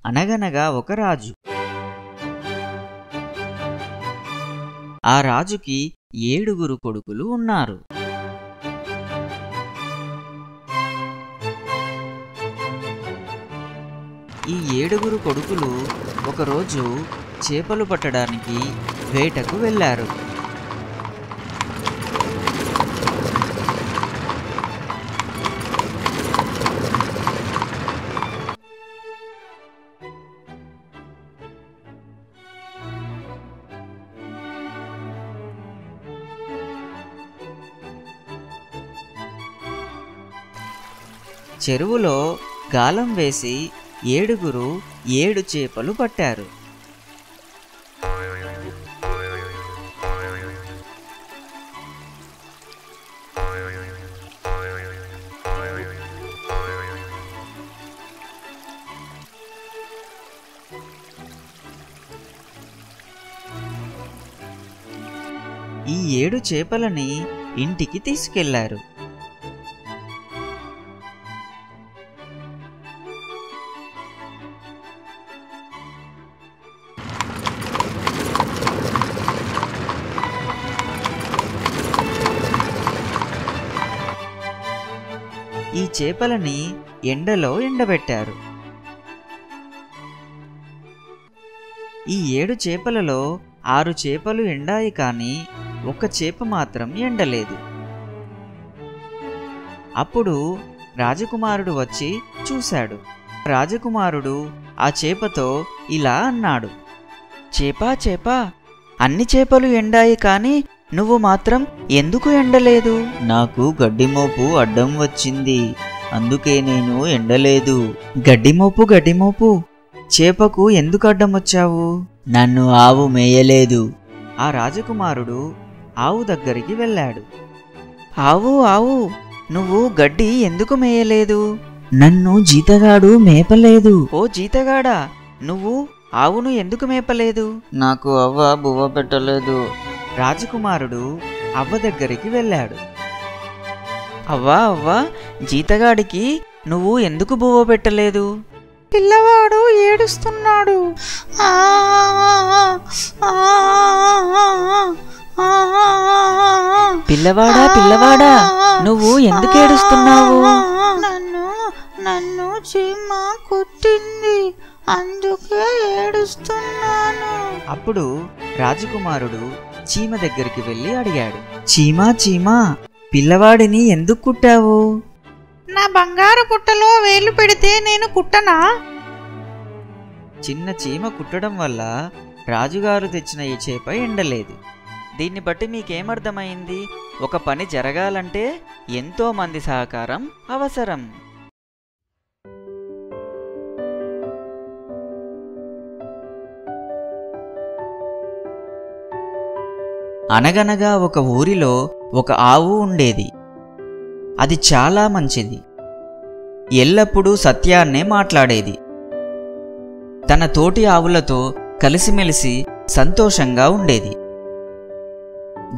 అనగనగా ఒక రాజు. ఆ రాజుకి 7 కొడుకులు ఉన్నారు. ఈ 7 కొడుకులు ఒకరోజు చేపలు పట్టడానికి వేటకు వెళ్ళారు. చెరువులో గాలం వేసి 7 చేపలు పట్టారు. ఈ 7 చేపలని ఇంటికి తీసుకెళ్లారు. చేపలని ఎండలో ఎండబెట్టారు. ఈ 7 చేపలలో 6 చేపలు ఎండాయి, కానీ ఒక్క చేప మాత్రం ఎండలేదు. అప్పుడు రాజకుమారుడు వచ్చి చూశాడు. రాజకుమారుడు ఆ చేపతో ఇలా అన్నాడు, చేపా చేపా, అన్ని చేపలు ఎండాయి, కానీ నువ్వు మాత్రం ఎందుకు ఎండలేదు? నాకు గడ్డిమోపు అడ్డం వచ్చింది, అందుకే నేను ఎండలేదు. గడ్డిమోపు గడ్డిమోపు, చేపకు ఎందుకు అడ్డం వచ్చావు? నన్ను ఆవు మేయలేదు. ఆ రాజకుమారుడు ఆవు దగ్గరికి వెళ్ళాడు. ఆవు ఆవు, నువ్వు గడ్డి ఎందుకు మేయలేదు? నన్ను జీతగాడు మేపలేదు. ఓ జీతగాడా, నువ్వు ఆవును ఎందుకు మేపలేదు? నాకు అవ్వ బువ్వ పెట్టలేదు. రాజకుమారుడు అవ్వ దగ్గరికి వెళ్ళాడు. అవ్వా అవ్వా, జీతగాడికి నువ్వు ఎందుకు బువ్వ పెట్టలేదు? పిల్లవాడు ఏడుస్తున్నాడు. పిల్లవాడా పిల్లవాడా, నువ్వు ఎందుకు ఏడుస్తున్నావు? నన్ను చీమ కుట్టింది, అందుకే ఏడుస్తున్నాను. అప్పుడు రాజకుమారుడు చీమ దగ్గరికి వెళ్ళి అడిగాడు, చీమా చీమా, పిల్లవాడిని ఎందుకు కుట్టావు? నా బంగారు పుట్టలో వేలు పెడితే నేను కుట్టనా? చిన్న చీమ కుట్టడం వల్ల రాజుగారు తెచ్చిన ఈ చేప ఎండలేదు. దీన్ని బట్టి మీకేమర్థమైంది? ఒక పని జరగాలంటే ఎంతో మంది సహకారం అవసరం. అనగనగా ఒక ఊరిలో ఒక ఆవు ఉండేది. అది చాలా మంచిది. ఎల్లప్పుడూ సత్యాన్నే మాట్లాడేది. తన తోటి ఆవులతో కలిసిమెలిసి సంతోషంగా ఉండేది.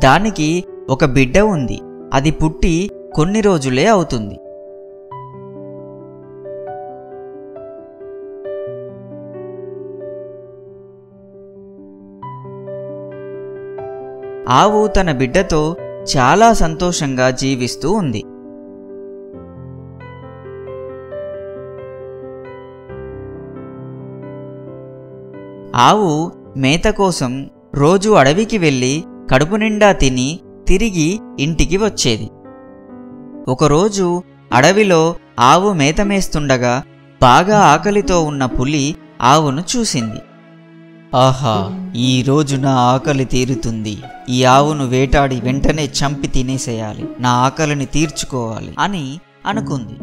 దానికి ఒక బిడ్డ ఉంది. అది పుట్టి కొన్ని రోజులే అవుతుంది. ఆవు తన బిడ్డతో చాలా సంతోషంగా జీవిస్తూ ఉంది. ఆవు మేత కోసం రోజు అడవికి వెళ్ళి కడుపు నిండా తిని తిరిగి ఇంటికి వచ్చేది. ఒకరోజు అడవిలో ఆవు మేత మేస్తుండగా బాగా ఆకలితో ఉన్న పులి ఆవును చూసింది. ఆహా, ఈ రోజు నా ఆకలి తీరుతుంది. ఈ ఆవును వేటాడి వెంటనే చంపి తినేసేయాలి, నా ఆకలిని తీర్చుకోవాలి అని అనుకుంది.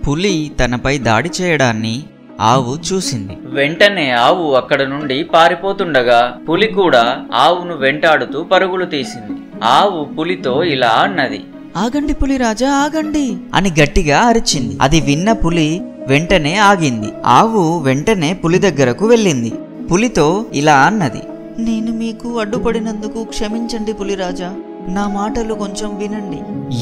పులి తనపై దాడి చేయడాన్ని ఆవు చూసింది. వెంటనే ఆవు అక్కడ నుండి పారిపోతుండగా పులి కూడా ఆవును వెంటాడుతూ పరుగులు తీసింది. ఆవు పులితో ఇలా అన్నది, ఆగండి పులిరాజా, ఆగండి అని గట్టిగా అరిచింది. అది విన్న పులి వెంటనే ఆగింది. ఆవు వెంటనే పులి దగ్గరకు వెళ్ళింది. పులితో ఇలా అన్నది, నేను మీకు అడ్డుపడినందుకు క్షమించండి పులిరాజా, నా మాటలు కొంచెం వినండి.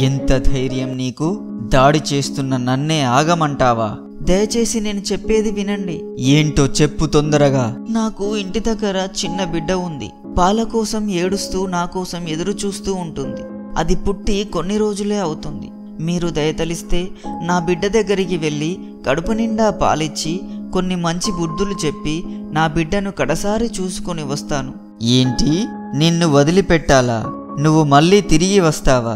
ఎంత ధైర్యం నీకు? దాడి చేస్తున్న నన్నే ఆగమంటావా? దయచేసి నేను చెప్పేది వినండి. ఏంటో చెప్పు తొందరగా. నాకు ఇంటి దగ్గర చిన్న బిడ్డ ఉంది. పాల కోసం ఏడుస్తూ నా కోసం ఎదురు చూస్తూ ఉంటుంది. అది పుట్టి కొన్ని రోజులే అవుతుంది. మీరు దయతలిస్తే నా బిడ్డ దగ్గరికి వెళ్ళి కడుపు నిండా పాలిచ్చి కొన్ని మంచి బుద్ధులు చెప్పి నా బిడ్డను కడసారి చూసుకొని వస్తాను. ఏంటి, నిన్ను వదిలిపెట్టాలా? నువ్వు మళ్ళీ తిరిగి వస్తావా?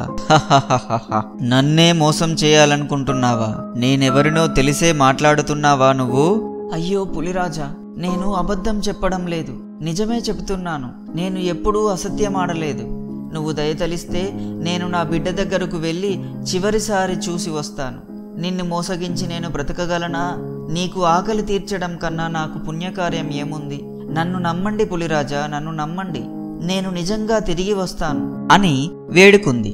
నన్నే మోసం చేయాలనుకుంటున్నావా? నేనెవరినో తెలిసే మాట్లాడుతున్నావా నువ్వు? అయ్యో పులిరాజా, నేను అబద్ధం చెప్పడం లేదు, నిజమే చెబుతున్నాను. నేను ఎప్పుడూ అసత్యమాడలేదు. నువ్వు దయతలిస్తే నేను నా బిడ్డ దగ్గరకు వెళ్ళి చివరిసారి చూసి వస్తాను. నిన్ను మోసగించి నేను బ్రతకగలనా? నీకు ఆకలి తీర్చడం కన్నా నాకు పుణ్యకార్యం ఏముంది? నన్ను నమ్మండి పులిరాజా, నన్ను నమ్మండి. నేను నిజంగా తిరిగి వస్తాను అని వేడుకుంది.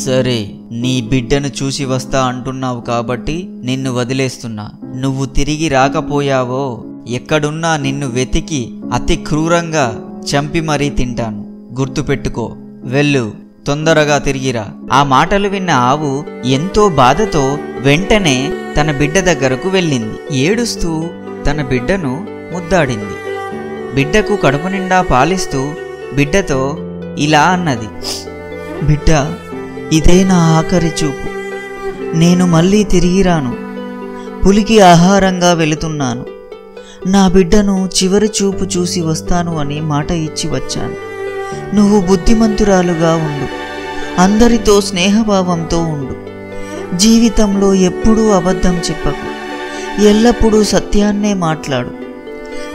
సరే, నీ బిడ్డను చూసి వస్తా అంటున్నావు కాబట్టి నిన్ను వదిలేస్తున్నా. నువ్వు తిరిగి రాకపోయావో ఎక్కడున్నా నిన్ను వెతికి అతి క్రూరంగా చంపి మరీ తింటాను. గుర్తుపెట్టుకో. వెళ్ళు, తొందరగా తిరిగిరా. ఆ మాటలు విన్న ఆవు ఎంతో బాధతో వెంటనే తన బిడ్డ దగ్గరకు వెళ్ళింది. ఏడుస్తూ తన బిడ్డను ముద్దాడింది. బిడ్డకు కడుపు నిండా పాలిస్తూ బిడ్డతో ఇలా అన్నది, బిడ్డ, ఇదే నా ఆఖరి చూపు. నేను మళ్ళీ తిరిగి రాను. పులికి ఆహారంగా వెళుతున్నాను. నా బిడ్డను చివరి చూపు చూసి వస్తాను అని మాట ఇచ్చి వచ్చాను. నువ్వు బుద్ధిమంతురాలుగా ఉండు. అందరితో స్నేహభావంతో ఉండు. జీవితంలో ఎప్పుడూ అబద్ధం చెప్పకు. ఎల్లప్పుడూ సత్యాన్నే మాట్లాడు.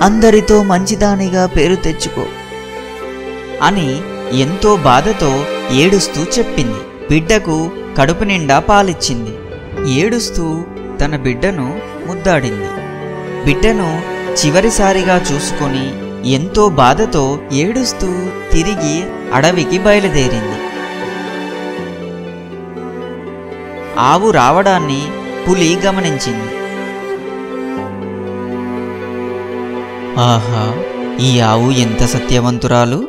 అందరితో మంచిదానిగా పేరు తెచ్చుకో అని ఎంతో బాధతో ఏడుస్తూ చెప్పింది. బిడ్డకు కడుపు నిండా పాలిచ్చింది. ఏడుస్తూ తన బిడ్డను ముద్దాడింది. బిడ్డను చివరిసారిగా చూసుకొని ఎంతో బాధతో ఏడుస్తూ తిరిగి అడవికి బయలుదేరింది. ఆవు రావడాన్ని పులి గమనించింది. ఆహా, ఈ ఆవు ఎంత సత్యవంతురాలు!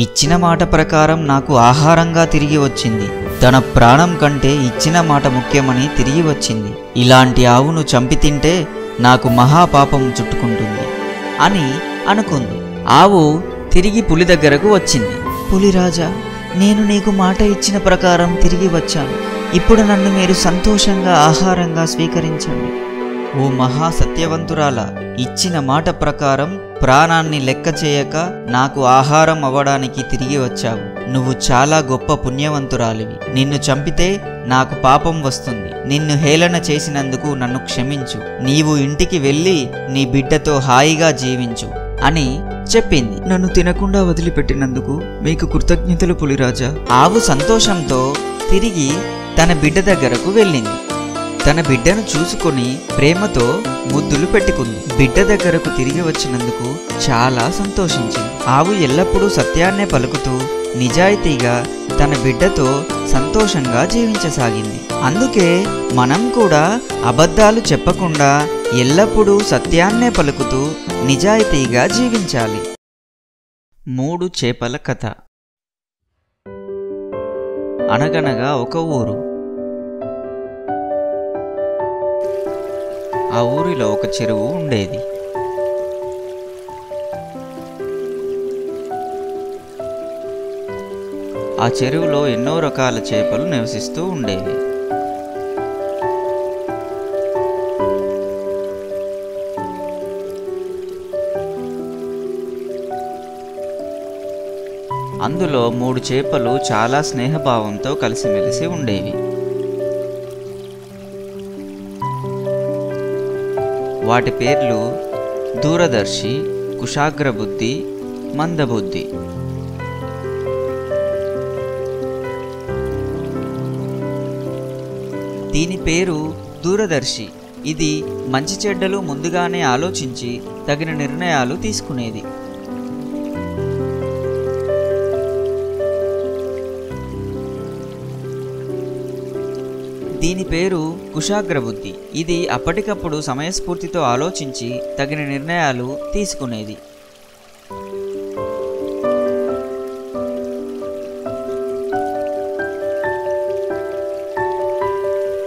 ఇచ్చిన మాట ప్రకారం నాకు ఆహారంగా తిరిగి వచ్చింది. తన ప్రాణం కంటే ఇచ్చిన మాట ముఖ్యమని తిరిగి వచ్చింది. ఇలాంటి ఆవును చంపి తింటే నాకు మహాపాపం చుట్టుకుంటుంది అని అనుకుంది. ఆవు తిరిగి పులి దగ్గరకు వచ్చింది. పులిరాజా, నేను నీకు మాట ఇచ్చిన ప్రకారం తిరిగి వచ్చాను. ఇప్పుడు నన్ను మీరు సంతోషంగా ఆహారంగా స్వీకరించండి. ఓ మహా సత్యవంతురాల, ఇచ్చిన మాట ప్రకారం ప్రాణాన్ని లెక్క చేయక నాకు ఆహారం అవ్వడానికి తిరిగి వచ్చావు. నువ్వు చాలా గొప్ప పుణ్యవంతురాలివి. నిన్ను చంపితే నాకు పాపం వస్తుంది. నిన్ను హేళన చేసినందుకు నన్ను క్షమించు. నీవు ఇంటికి వెళ్ళి నీ బిడ్డతో హాయిగా జీవించు అని చెప్పింది. నన్ను తినకుండా వదిలిపెట్టినందుకు మీకు కృతజ్ఞతలు పులిరాజా. ఆవు సంతోషంతో తిరిగి తన బిడ్డ దగ్గరకు వెళ్ళింది. తన బిడ్డను చూసుకొని ప్రేమతో ముద్దులు పెట్టుకుంది. బిడ్డ దగ్గరకు తిరిగి వచ్చినందుకు చాలా సంతోషించింది. ఆవు ఎల్లప్పుడూ సత్యాన్నే పలుకుతూ నిజాయితీగా తన బిడ్డతో సంతోషంగా జీవించసాగింది. అందుకే మనం కూడా అబద్ధాలు చెప్పకుండా ఎల్లప్పుడూ సత్యాన్నే పలుకుతూ నిజాయితీగా జీవించాలి. 3 చేపల కథ. అనగనగా ఒక ఊరు. ఆ ఊరిలో ఒక చెరువు ఉండేది. ఆ చెరువులో ఎన్నో రకాల చేపలు నివసిస్తూ ఉండేవి. అందులో 3 చేపలు చాలా స్నేహభావంతో కలిసిమెలిసి ఉండేవి. వాటి పేర్లు దూరదర్శి, కుశాగ్రబుద్ధి, మందబుద్ధి. దీని పేరు దూరదర్శి. ఇది మంచి చెడ్డలు ముందుగానే ఆలోచించి తగిన నిర్ణయాలు తీసుకునేది. దీని పేరు కుశాగ్రబుద్ధి. ఇది అప్పటికప్పుడు సమయస్ఫూర్తితో ఆలోచించి తగిన నిర్ణయాలు తీసుకునేది.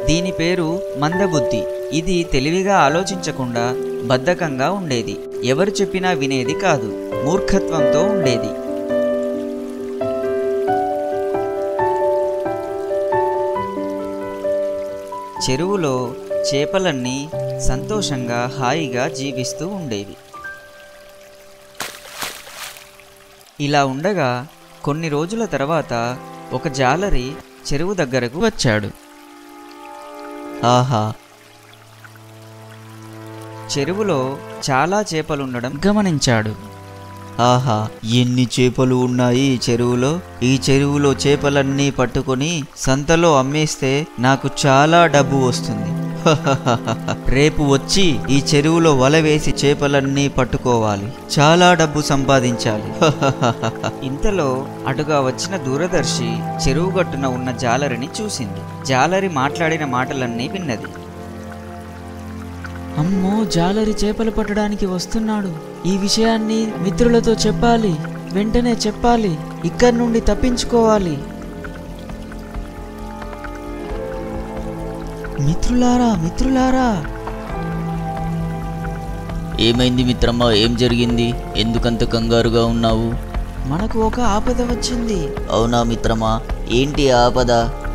దీని పేరు మందబుద్ధి. ఇది తెలివిగా ఆలోచించకుండా బద్ధకంగా ఉండేది. ఎవరు చెప్పినా వినేది కాదు. మూర్ఖత్వంతో ఉండేది. చెరువులో చేపలన్నీ సంతోషంగా హాయిగా జీవిస్తూ ఉండేవి. ఇలా ఉండగా కొన్ని రోజుల తర్వాత ఒక జాలరి చెరువు దగ్గరకు వచ్చాడు. ఆహా, చెరువులో చాలా చేపలుండడం గమనించాడు. ఆహా, ఎన్ని చేపలు ఉన్నాయి ఈ చెరువులో! ఈ చెరువులో చేపలన్నీ పట్టుకొని సంతలో అమ్మేస్తే నాకు చాలా డబ్బు వస్తుంది. రేపు వచ్చి ఈ చెరువులో వల వేసి చేపలన్నీ పట్టుకోవాలి. చాలా డబ్బు సంపాదించాలి. ఇంతలో అటుగా వచ్చిన దూరదర్శి చెరువు గట్టున ఉన్న జాలరిని చూసింది. జాలరి మాట్లాడిన మాటలన్నీ విన్నది. అమ్మో, జాలరి చేపలు పట్టడానికి వస్తున్నాడు. ఈ విషయాన్ని మిత్రులతో చెప్పాలి. వెంటనే చెప్పాలి. ఇక్కడి నుండి తప్పించుకోవాలి. మిత్రులారా, మిత్రులారా! ఏమైంది మిత్రమా? ఏం జరిగింది? ఎందుకంత కంగారుగా ఉన్నావు? మనకు ఒక ఆపద వచ్చింది. అవునా మిత్రమా? ఏంటి ఆపద?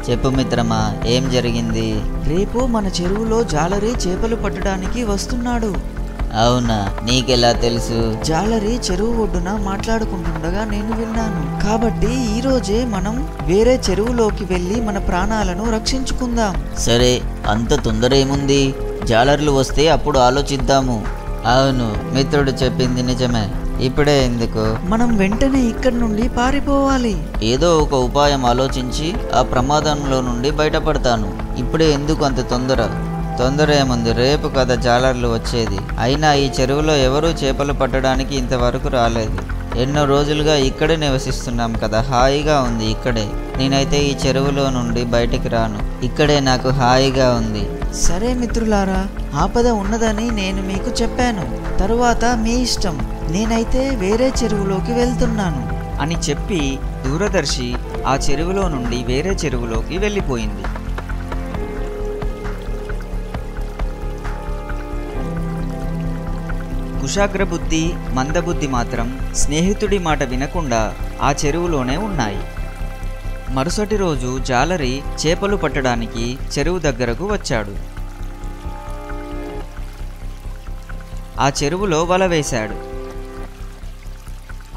చెప్పు మిత్రమా, ఏం జరిగింది? రేపు మన చెరువులో జాలరి చేపలు పట్టడానికి వస్తున్నాడు. అవునా, నీకెలా తెలుసు? జాలరి చెరువు ఒడ్డున మాట్లాడుకుంటుండగా నేను విన్నాను. కాబట్టి ఈ రోజే మనం వేరే చెరువులోకి వెళ్ళి మన ప్రాణాలను రక్షించుకుందాం. సరే, అంత తొందర ఏముంది? జాలర్లు వస్తే అప్పుడు ఆలోచిద్దాము. అవును, మిత్రుడు చెప్పింది నిజమే. ఇప్పుడే ఎందుకు? మనం వెంటనే ఇక్కడి నుండి పారిపోవాలి. ఏదో ఒక ఉపాయం ఆలోచించి ఆ ప్రమాదంలో నుండి బయటపడతాను. ఇప్పుడే ఎందుకు అంత తొందర? తొందర ఏముంది, రేపు కదా జాలర్లు వచ్చేది. అయినా ఈ చెరువులో ఎవరూ చేపలు పట్టడానికి ఇంతవరకు రాలేదు. ఎన్నో రోజులుగా ఇక్కడే నివసిస్తున్నాం కదా, హాయిగా ఉంది ఇక్కడే. నేనైతే ఈ చెరువులో నుండి బయటికి రాను, ఇక్కడే నాకు హాయిగా ఉంది. సరే మిత్రులారా, ఆపద ఉన్నదని నేను మీకు చెప్పాను. తరువాత మీ ఇష్టం. నేనైతే వేరే చెరువులోకి వెళ్తున్నాను అని చెప్పి దూరదర్శి ఆ చెరువులో నుండి వేరే చెరువులోకి వెళ్ళిపోయింది. కుశాగ్రబుద్ధి, మందబుద్ధి మాత్రం స్నేహితుడి మాట వినకుండా ఆ చెరువులోనే ఉన్నాయి. మరుసటి రోజు జాలరి చేపలు పట్టడానికి చెరువు దగ్గరకు వచ్చాడు. ఆ చెరువులో వల వేశాడు.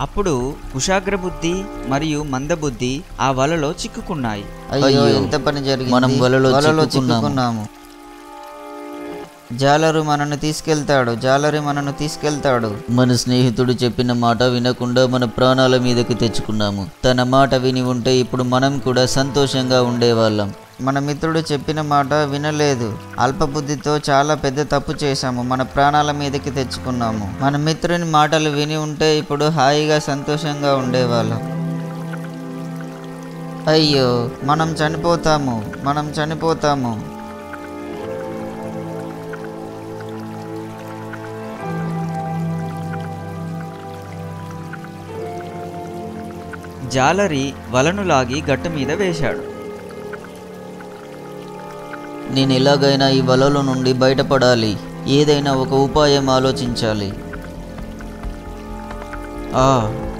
అప్పుడు కుశాగ్రబుద్ధి మరియు మందబుద్ధి ఆ వలలో చిక్కుకున్నాయి. అయ్యో, ఎంత పని జరిగింది! మనం వలలో చిక్కుకున్నాము. జాలరు మనను తీసుకెళ్తాడు. మన స్నేహితుడు చెప్పిన మాట వినకుండా మన ప్రాణాల మీదకి తెచ్చుకున్నాము. తన మాట విని ఉంటే ఇప్పుడు మనం కూడా సంతోషంగా ఉండేవాళ్ళం. మన మిత్రుడు చెప్పిన మాట వినలేదు. అల్పబుద్ధితో చాలా పెద్ద తప్పు చేశాము. మన ప్రాణాల మీదకి తెచ్చుకున్నాము. మన మిత్రుని మాటలు విని ఉంటే ఇప్పుడు హాయిగా సంతోషంగా ఉండేవాళ్ళం. అయ్యో, మనం చనిపోతాము. జాలరి వలను లాగి గట్టు మీద వేశాడు. నేను ఎలాగైనా ఈ వలలో నుండి బయటపడాలి. ఏదైనా ఒక ఉపాయం ఆలోచించాలి.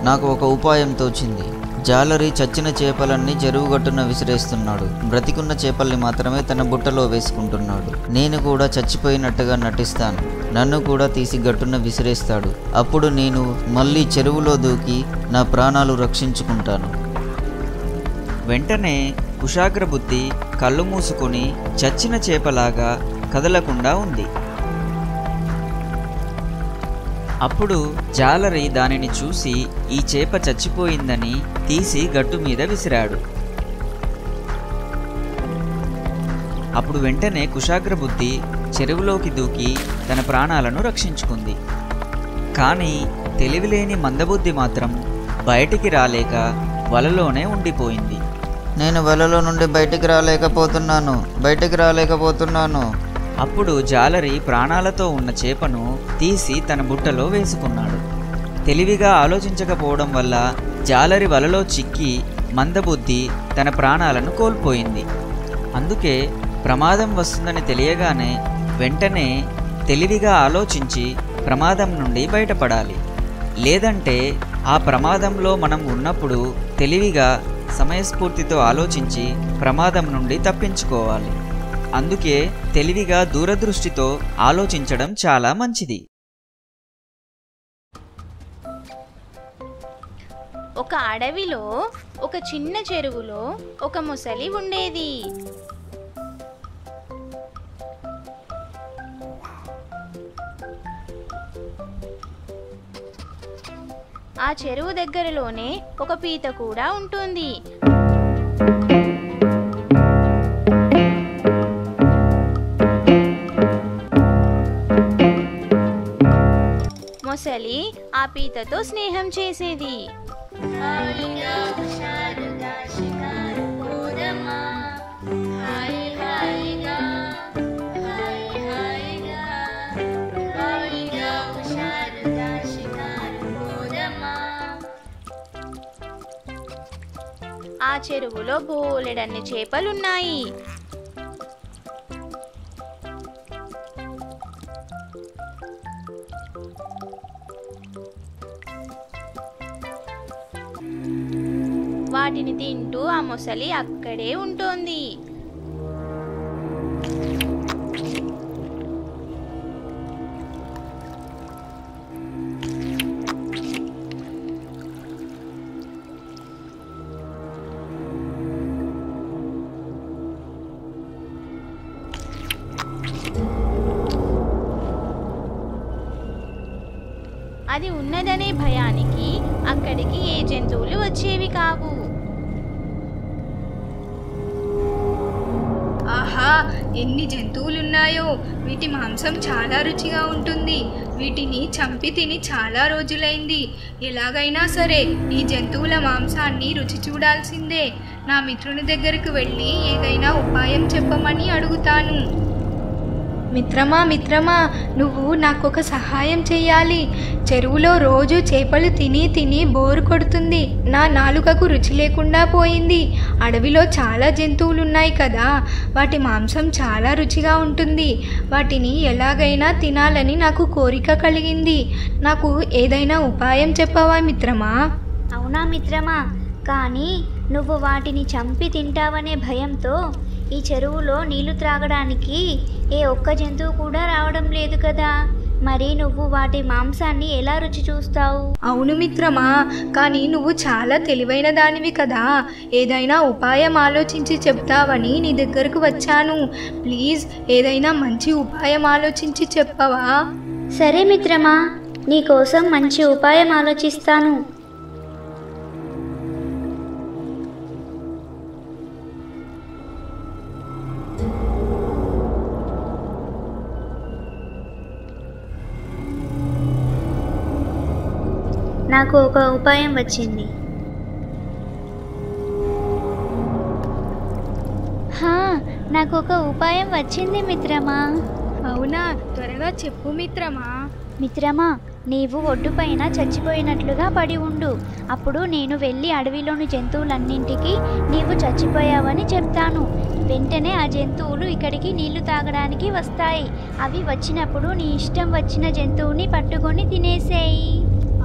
నాకు ఒక ఉపాయం తోచింది. జాలరి చచ్చిన చేపలన్నీ చెరువు గట్టున విసిరేస్తున్నాడు. బ్రతికున్న చేపల్ని మాత్రమే తన బుట్టలో వేసుకుంటున్నాడు. నేను కూడా చచ్చిపోయినట్టుగా నటిస్తాను. నన్ను కూడా తీసి గట్టున విసిరేస్తాడు. అప్పుడు నేను మళ్ళీ చెరువులో దూకి నా ప్రాణాలు రక్షించుకుంటాను. వెంటనే కుశాగ్రబుద్ధి కళ్ళు మూసుకొని చచ్చిన చేపలాగా కదలకుండా ఉంది. అప్పుడు జాలరి దానిని చూసి ఈ చేప చచ్చిపోయిందని తీసి గట్టు మీద విసిరాడు. అప్పుడు వెంటనే కుశాగ్రబుద్ధి చెరువులోకి దూకి తన ప్రాణాలను రక్షించుకుంది. కానీ తెలివిలేని మందబుద్ధి మాత్రం బయటికి రాలేక వలలోనే ఉండిపోయింది. నేను వలలో నుండి బయటికి రాలేకపోతున్నాను. అప్పుడు జాలరి ప్రాణాలతో ఉన్న చేపను తీసి తన బుట్టలో వేసుకున్నాడు. తెలివిగా ఆలోచించకపోవడం వల్ల జాలరి వలలో చిక్కి మందబుద్ధి తన ప్రాణాలను కోల్పోయింది. అందుకే ప్రమాదం వస్తుందని తెలియగానే వెంటనే తెలివిగా ఆలోచించి ప్రమాదం నుండి బయటపడాలి. లేదంటే ఆ ప్రమాదంలో మనం ఉన్నప్పుడు తెలివిగా సమయస్ఫూర్తితో ఆలోచించి ప్రమాదం నుండి తప్పించుకోవాలి. అందుకే తెలివిగా దూరదృష్టితో ఆలోచించడం చాలా మంచిది. ఒక అడవిలో ఒక చిన్న చెరువులో ఒక ముసలి ఉండేది. ఆ చెరువు దగ్గరలోనే ఒక పీత కూడా ఉంటుంది. మొసలి ఆ పీతతో స్నేహం చేసేది. ఆ చెరువులో బోలెడన్ని చేపలున్నాయి. వాటిని తింటూ ఆ మొసలి అక్కడే ఉంటోంది. అది ఉన్నదనే భయానికి అక్కడికి ఏ జంతువులు వచ్చేవి కావు. ఆహా, ఎన్ని జంతువులున్నాయో! వీటి మాంసం చాలా రుచిగా ఉంటుంది. వీటిని చంపి తిని చాలా రోజులైంది. ఎలాగైనా సరే ఈ జంతువుల మాంసాన్ని రుచి చూడాల్సిందే. నా మిత్రుని దగ్గరకు వెళ్ళి ఏదైనా ఉపాయం చెప్పమని అడుగుతాను. మిత్రమా, నువ్వు నాకొక సహాయం చెయ్యాలి. చెరువులో రోజు చేపలు తిని తిని బోరు కొడుతుంది. నా నాలుకకు రుచి లేకుండా పోయింది. అడవిలో చాలా జంతువులున్నాయి కదా, వాటి మాంసం చాలా రుచిగా ఉంటుంది. వాటిని ఎలాగైనా తినాలని నాకు కోరిక కలిగింది. నాకు ఏదైనా ఉపాయం చెప్పవా మిత్రమా? అవునా మిత్రమా, కానీ నువ్వు వాటిని చంపి తింటావనే భయంతో ఈ చెరువులో నీళ్లు త్రాగడానికి ఏ ఒక్క జంతువు కూడా రావడం లేదు కదా. మరి నువ్వు వాటి మాంసాన్ని ఎలా రుచి చూస్తావు? అవును మిత్రమా, కానీ నువ్వు చాలా తెలివైన దానివి కదా. ఏదైనా ఉపాయం ఆలోచించి చెప్తావని నీ దగ్గరకు వచ్చాను. ప్లీజ్ ఏదైనా మంచి ఉపాయం ఆలోచించి చెప్పవా? సరే మిత్రమా, నీకోసం మంచి ఉపాయం ఆలోచిస్తాను. నాకు ఒక ఉపాయం వచ్చింది. నాకు ఒక ఉపాయం వచ్చింది మిత్రమా. అవునా, త్వరగా చెప్పు మిత్రమా. మిత్రమా, నీవు ఒడ్డుపైన చచ్చిపోయినట్లుగా పడి ఉండు. అప్పుడు నేను వెళ్ళి అడవిలోని జంతువులన్నింటికి నీవు చచ్చిపోయావని చెప్తాను. వెంటనే ఆ జంతువులు ఇక్కడికి నీళ్లు తాగడానికి వస్తాయి. అవి వచ్చినప్పుడు నీ ఇష్టం వచ్చిన జంతువుని పట్టుకొని తినేసేయి.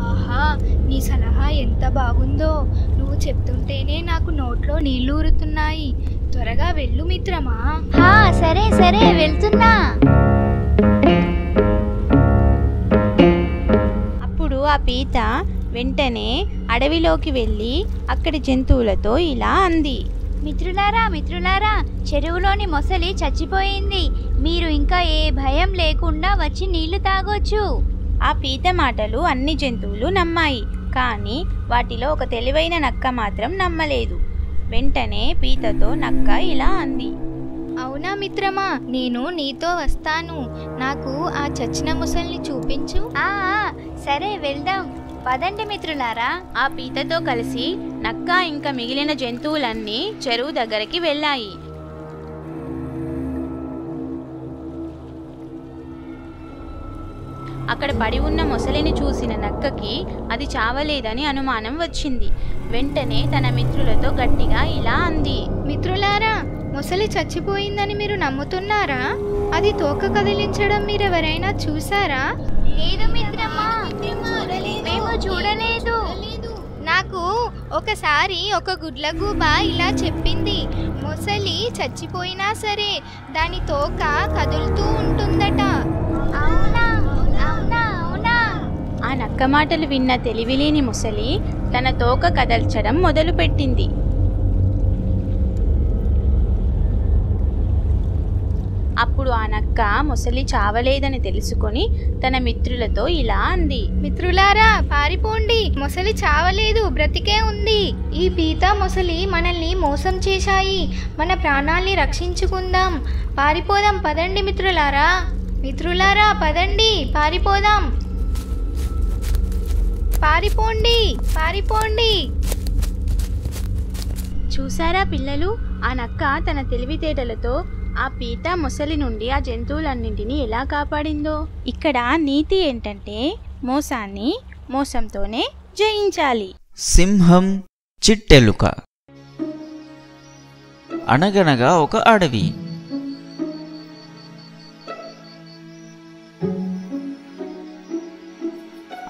ఆహా, నీ సలహా ఎంత బాగుందో! నువ్వు చెప్తుంటేనే నాకు నోట్లో నీళ్లు ఊరుతున్నాయి. త్వరగా వెళ్ళు మిత్రమా. సరే సరే, వెళ్తున్నా. అప్పుడు ఆ పీత వెంటనే అడవిలోకి వెళ్ళి అక్కడి జంతువులతో ఇలా అంది. మిత్రులారా, చెరువులోని మొసలి చచ్చిపోయింది. మీరు ఇంకా ఏ భయం లేకుండా వచ్చి నీళ్లు తాగొచ్చు. ఆ పీత మాటలు అన్ని జంతువులు నమ్మాయి. కానీ వాటిలో ఒక తెలివైన నక్క మాత్రం నమ్మలేదు. వెంటనే పీతతో నక్క ఇలా అంది. అవునా మిత్రమా, నేను నీతో వస్తాను. నాకు ఆ చచ్చిన ముసలిని చూపించు. సరే వెళ్దాం, పదండి మిత్రులారా. ఆ పీతతో కలిసి నక్క ఇంకా మిగిలిన జంతువులన్నీ చెరువు దగ్గరికి వెళ్ళాయి. అక్కడ పడి ఉన్న మొసలిని చూసిన నక్కకి అది చావలేదని అనుమానం వచ్చింది. వెంటనే తన మిత్రులతో గట్టిగా ఇలా అంది. మిత్రులారా, మొసలి చచ్చిపోయిందని మీరు నమ్ముతున్నారా? అది తోక కదిలించడం మీరెవరైనా చూసారా? లేదు మిత్రమా, మేము చూడలేదు. నాకు ఒకసారి ఒక గుడ్లగూబ ఇలా చెప్పింది. మొసలి చచ్చిపోయినా సరే దాని తోక కదులుతూ ఉంటుందట. అవునా? ఆ నక్క మాటలు విన్న తెలివిలేని ముసలి తన తోక కదల్చడం మొదలుపెట్టింది. అప్పుడు ఆ నక్క మొసలి చావలేదని తెలుసుకొని తన మిత్రులతో ఇలా అంది. మిత్రులారా, పారిపోండి, మొసలి చావలేదు, బ్రతికే ఉంది. ఈ పీత మొసలి మనల్ని మోసం చేశాయి. మన ప్రాణాల్ని రక్షించుకుందాం. పారిపోదాం, పదండి మిత్రులారా. పదండి, పారిపోదాం. పారిపోండి. చూసారా పిల్లలు, ఆ నక్క తన తెలివితేటలతో ఆ పీత మొసలి నుండి ఆ జంతువులన్నింటినీ ఎలా కాపాడిందో. ఇక్కడ నీతి ఏంటంటే మోసాన్ని మోసంతోనే జయించాలి. సింహం చిట్టెలుక. అనగనగా ఒక అడవి.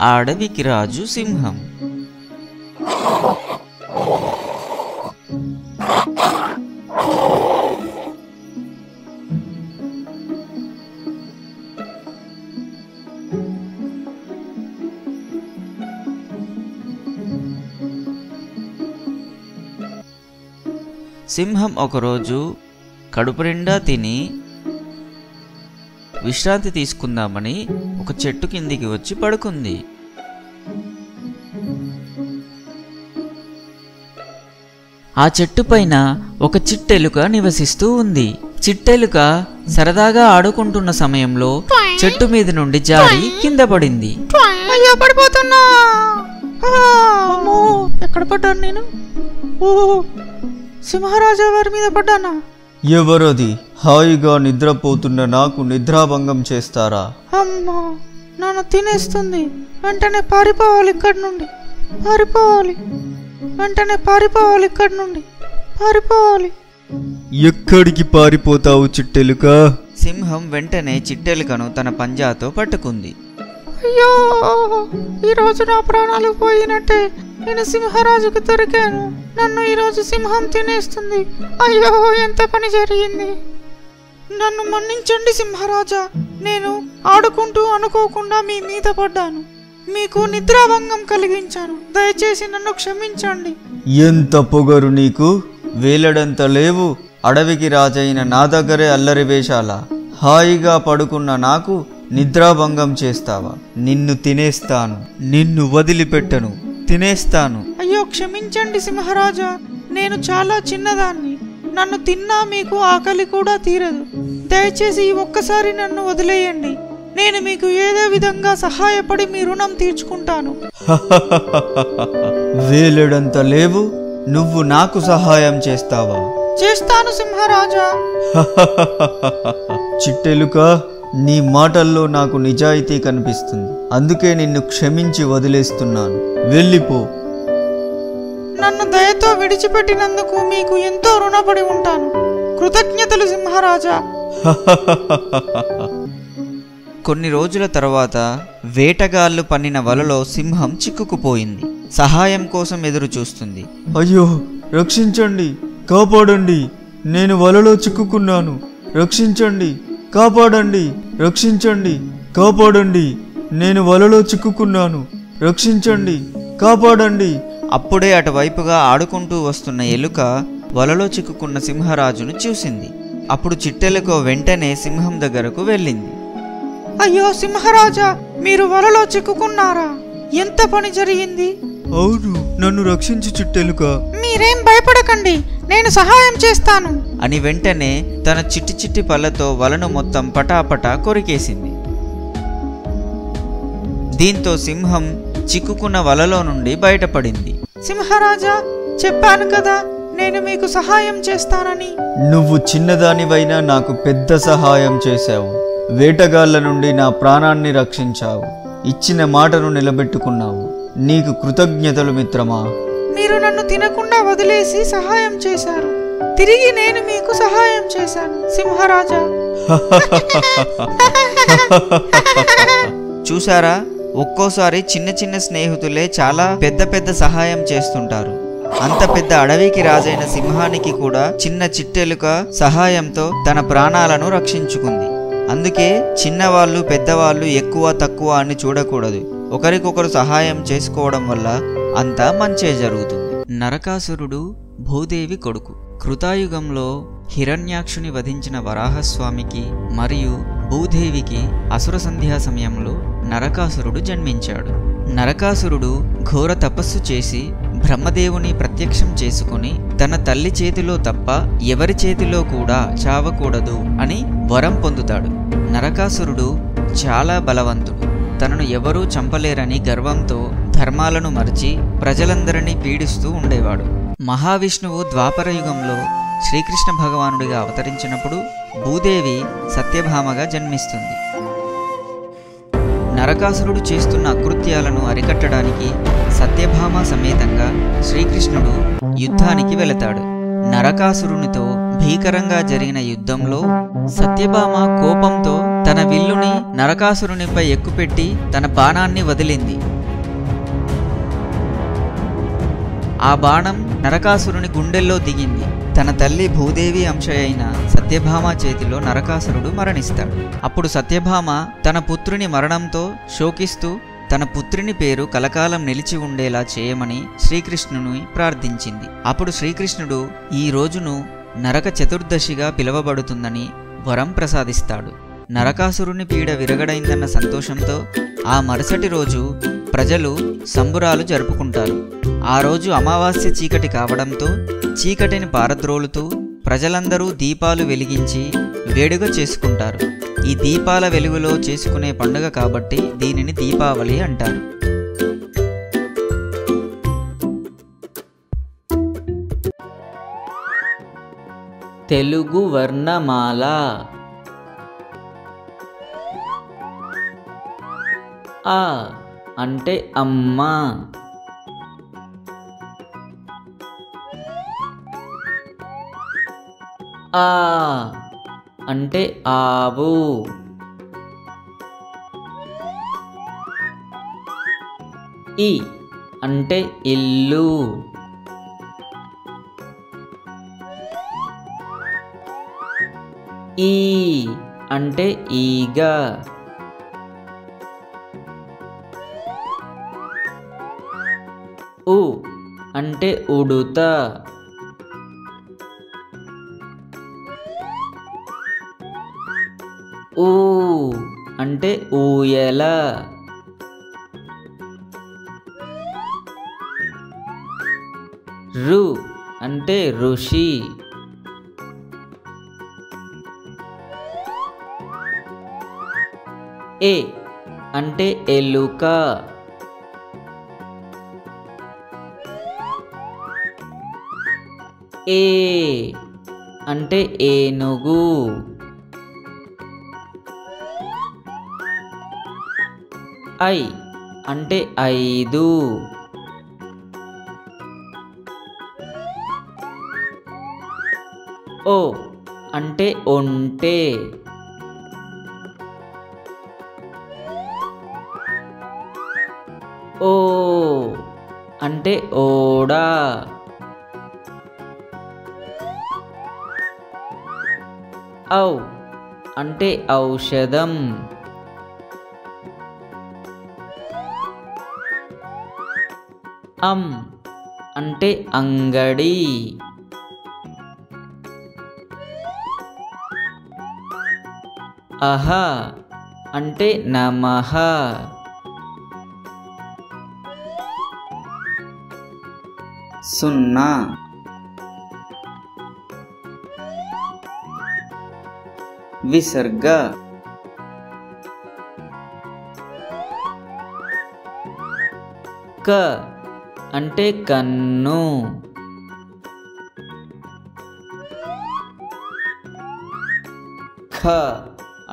ఆ అడవికి రాజు సింహం. సింహం ఒకరోజు కడుపు నిండా తిని విశ్రాంతి తీసుకుందామని ఒక చెట్టు కిందికి వచ్చి పడుకుంది. ఆ చెట్టు పైన ఒక చిట్టెలుక నివసిస్తూ ఉంది. చిట్టెలుక సరదాగా ఆడుకుంటున్న సమయంలో చెట్టు మీద నుండి జారి కింద పడింది. అయ్యో పడిపోతున్నా! ఎక్కడ పడ్డాను నేను? ఓ సింహరాజా వారి మీద పడ్డానా? ఎవరది? హాయిగా నిద్రపోతున్న నాకు నిద్రాభంగం చేస్తారా? అమ్మా, నన్ను తినేస్తుంది. వెంటనే పారిపోవాలి ఇక్కడి నుండి. వెంటనే పారిపోవాలి ఇక్కడి నుండి. ఎక్కడికి పారిపోతావు చిట్టెలుక? సింహం వెంటనే చిట్టెలుకను తన పంజాతో పట్టుకుంది. అయ్యో, ఈరోజు నా ప్రాణాలు పోయినట్టే. నేను సింహరాజుకు దొరికాను. నన్ను ఈరోజు సింహం తినేస్తుంది. అయ్యో, ఎంత పని జరిగింది! నన్ను మన్నించండి సింహరాజా. నేను ఆడుకుంటూ అనుకోకుండా మీ మీద పడ్డాను. మీకు నిద్రాభంగం కలిగించాను. దయచేసి నన్ను క్షమించండి. ఎంత పొగరు నీకు! వేలడంత లేవు. అడవికి రాజైన నా దగ్గరే అల్లరి వేషాలా? హాయిగా పడుకున్న నాకు నిద్రాభంగం చేస్తావా? నిన్ను తినేస్తాను. నిన్ను వదిలిపెట్టను. తినేస్తాను. అయ్యో, క్షమించండి సింహరాజా. నేను చాలా చిన్నదాన్ని. నన్ను తిన్నా మీకు ఆకలి కూడా తీరదు. దయచేసి ఈ ఒక్కసారి నన్ను వదిలేయండి. నేను మీకు ఏదో విధంగా సహాయపడి మీ రుణం తీర్చుకుంటాను. వేలడంత లేవు. నువ్వు నాకు సహాయం చేస్తావా? చేస్తాను సింహరాజా. చిట్టెలుక, నీ మాటల్లో నాకు నిజాయితీ కనిపిస్తుంది. అందుకే నిన్ను క్షమించి వదిలేస్తున్నాను. వెళ్ళిపో. నన్ను దయతో విడిచిపెట్టినందుకు మీకు ఎంతో రుణపడి ఉంటాను. కృతజ్ఞతలు సింహరాజా. కొన్ని రోజుల తర్వాత వేటగాళ్ళు పన్నిన వలలో సింహం చిక్కుకుపోయింది. సహాయం కోసం ఎదురు చూస్తుంది. అయ్యో, రక్షించండి, కాపాడండి. నేను వలలో చిక్కుకున్నాను. రక్షించండి, కాపాడండి. రక్షించండి, కాపాడండి. నేను వలలో చిక్కుకున్నాను. రక్షించండి, కాపాడండి. అప్పుడే అటువైపుగా ఆడుకుంటూ వస్తున్న ఎలుక వలలో చిక్కుకున్న సింహరాజును చూసింది. అప్పుడు చిట్టెలుక వెంటనే సింహం దగ్గరకు వెళ్ళింది. అయ్యో సింహరాజా, మీరు వలలో చిక్కుకున్నారా? ఎంత పని జరిగింది? అవును, నన్ను రక్షించు చిట్టెలుక. మీరేం భయపడకండి, నేను సహాయం చేస్తాను అని వెంటనే తన చిట్టి చిట్టి పళ్ళతో వలను మొత్తం పటాపటా కొరికేసింది. దీంతో సింహం చిక్కుకున్న వలలో నుండి బయటపడింది. సింహరాజా, చెప్పాను కదా నేను మీకు సహాయం చేస్తానని. నువ్వు చిన్నదానివైనా నాకు పెద్ద సహాయం చేశావు. వేటగాళ్ల నుండి నా ప్రాణాన్ని రక్షించావు. ఇచ్చిన మాటను నిలబెట్టుకున్నావు. నీకు కృతజ్ఞతలు మిత్రమా. మీరు నన్ను తినకుండా వదిలేసి సహాయం చేశారు. తిరిగి నేను మీకు సహాయం చేశాను సింహరాజా. చూసారా, ఒక్కోసారి చిన్న చిన్న స్నేహితులే చాలా పెద్ద పెద్ద సహాయం చేస్తుంటారు. అంత పెద్ద అడవికి రాజైన సింహానికి కూడా చిన్న చిట్టెలుక సహాయంతో తన ప్రాణాలను రక్షించుకుంది. అందుకే చిన్నవాళ్ళు పెద్దవాళ్ళు ఎక్కువ తక్కువ అని చూడకూడదు. ఒకరికొకరు సహాయం చేసుకోవడం వల్ల అంతా మంచే జరుగుతుంది. నరకాసురుడు భూదేవి కొడుకు. కృతాయుగంలో హిరణ్యాక్షుని వధించిన వరాహస్వామికి మరియు భూదేవికి అసుర సంధ్యా సమయంలో నరకాసురుడు జన్మించాడు. నరకాసురుడు ఘోర తపస్సు చేసి బ్రహ్మదేవుని ప్రత్యక్షం చేసుకుని తన తల్లి చేతిలో తప్ప ఎవరి చేతిలో కూడా చావకూడదు అని వరం పొందుతాడు. నరకాసురుడు చాలా బలవంతుడు. తనను ఎవరూ చంపలేరని గర్వంతో ధర్మాలను మరచి ప్రజలందరినీ పీడిస్తూ ఉండేవాడు. మహావిష్ణువు ద్వాపర యుగంలో శ్రీకృష్ణ భగవానుడిగా అవతరించినప్పుడు భూదేవి సత్యభామగా జన్మిస్తుంది. నరకాసురుడు చేస్తున్న అకృత్యాలను అరికట్టడానికి సత్యభామ సమేతంగా శ్రీకృష్ణుడు యుద్ధానికి వెళతాడు. నరకాసురునితో భీకరంగా జరిగిన యుద్ధంలో సత్యభామ కోపంతో తన విల్లుని నరకాసురునిపై ఎక్కుపెట్టి తన బాణాన్ని వదిలింది. ఆ బాణం నరకాసురుని గుండెల్లో దిగింది. తన తల్లి భూదేవి అంశ అయిన సత్యభామ చేతిలో నరకాసురుడు మరణిస్తాడు. అప్పుడు సత్యభామ తన పుత్రుని మరణంతో శోకిస్తూ తన పుత్రుని పేరు కలకాలం నిలిచి ఉండేలా చేయమని శ్రీకృష్ణుని ప్రార్థించింది. అప్పుడు శ్రీకృష్ణుడు ఈ రోజును నరక చతుర్దశిగా పిలువబడుతుందని వరం ప్రసాదిస్తాడు. నరకాసురుని పీడ విరగడైందన్న సంతోషంతో ఆ మరుసటి రోజు ప్రజలు సంబురాలు జరుపుకుంటారు. ఆ రోజు అమావాస్య చీకటి కావడంతో చీకటిని పారద్రోలుతూ ప్రజలందరూ దీపాలు వెలిగించి వేడుక చేసుకుంటారు. ఈ దీపాల వెలుగులో చేసుకునే పండుగ కాబట్టి దీనిని దీపావళి అంటారు. తెలుగు వర్ణమాల. ఆ అంటే అమ్మ. ఆ అంటే ఆవు. ఈ అంటే ఇల్లు. ఈ అంటే ఈగ. ఉ అంటే ఉడుత. ఊ అంటే ఊయల. రు అంటే ఋషి. ఏ అంటే ఎలుక. ఏ అంటే ఏనుగు. ఐ అంటే 5. ఓ అంటే ఒంటె. ఓ అంటే ఓడ. ఔ అంటే ఔషధం. అం అంటే అంగడి. అహ అంటే నమః. సున్నా. విసర్గ. క అంటే కన్ను. ఖ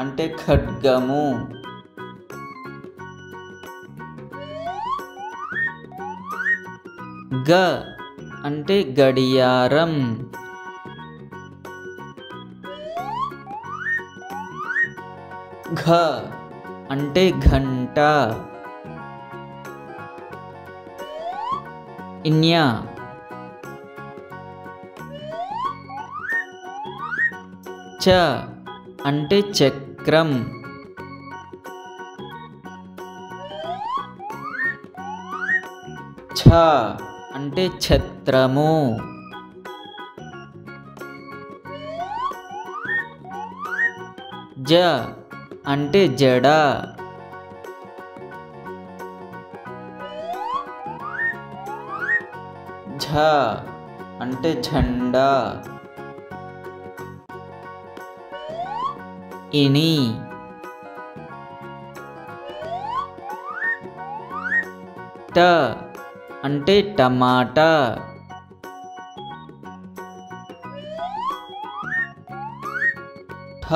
అంటే ఖడ్గము. గ అంటే గడియారం. ఘ అంటే గంట. ఇన్య చ అంటే చక్రం. ఛ అంటే ఛత్రము. జ అంటే జడ. ఝ అంటే ఝండా. ఇని. ట అంటే టమాటా. ఠ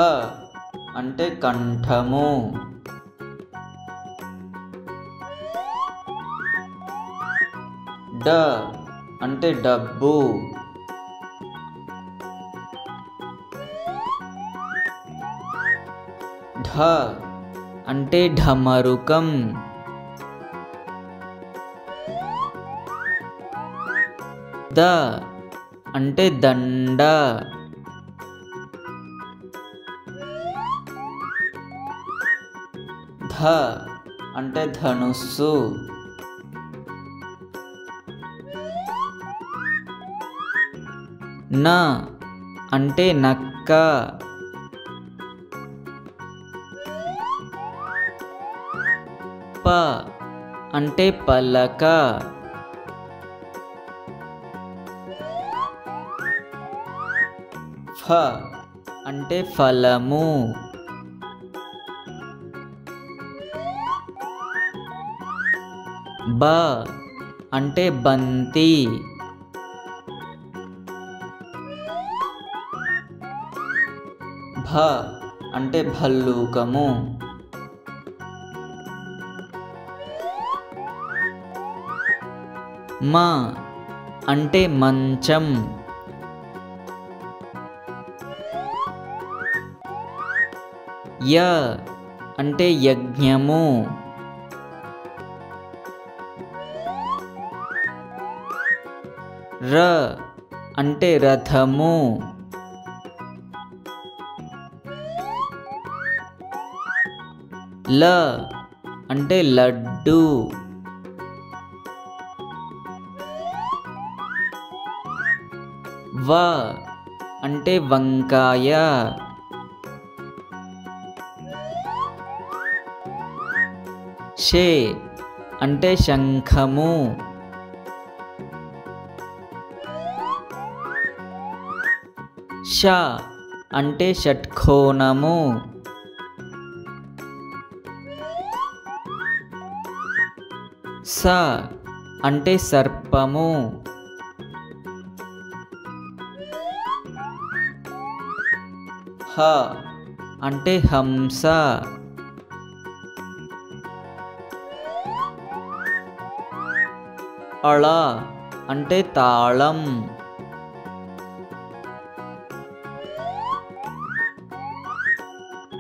అంటే కంఠము. డ అంటే డబ్బు. ఢ అంటే ఢమరుకం. ద అంటే దండ. ధ అంటే ధనుస్సు. న అంటే నక్క. ప అంటే పలక. ఫ అంటే ఫలము. బ అంటే బంతి. భ అంటే భల్లూకము. మ అంటే మంచం. య అంటే యజ్ఞము. ర అంటే రథము. ల అంటే లడ్డు. వ అంటే వంకాయ. షే అంటే శంఖము. ష అంటే షట్కోణము. స అంటే సర్పము. హ అంటే హంస. అళ అంటే తాళం.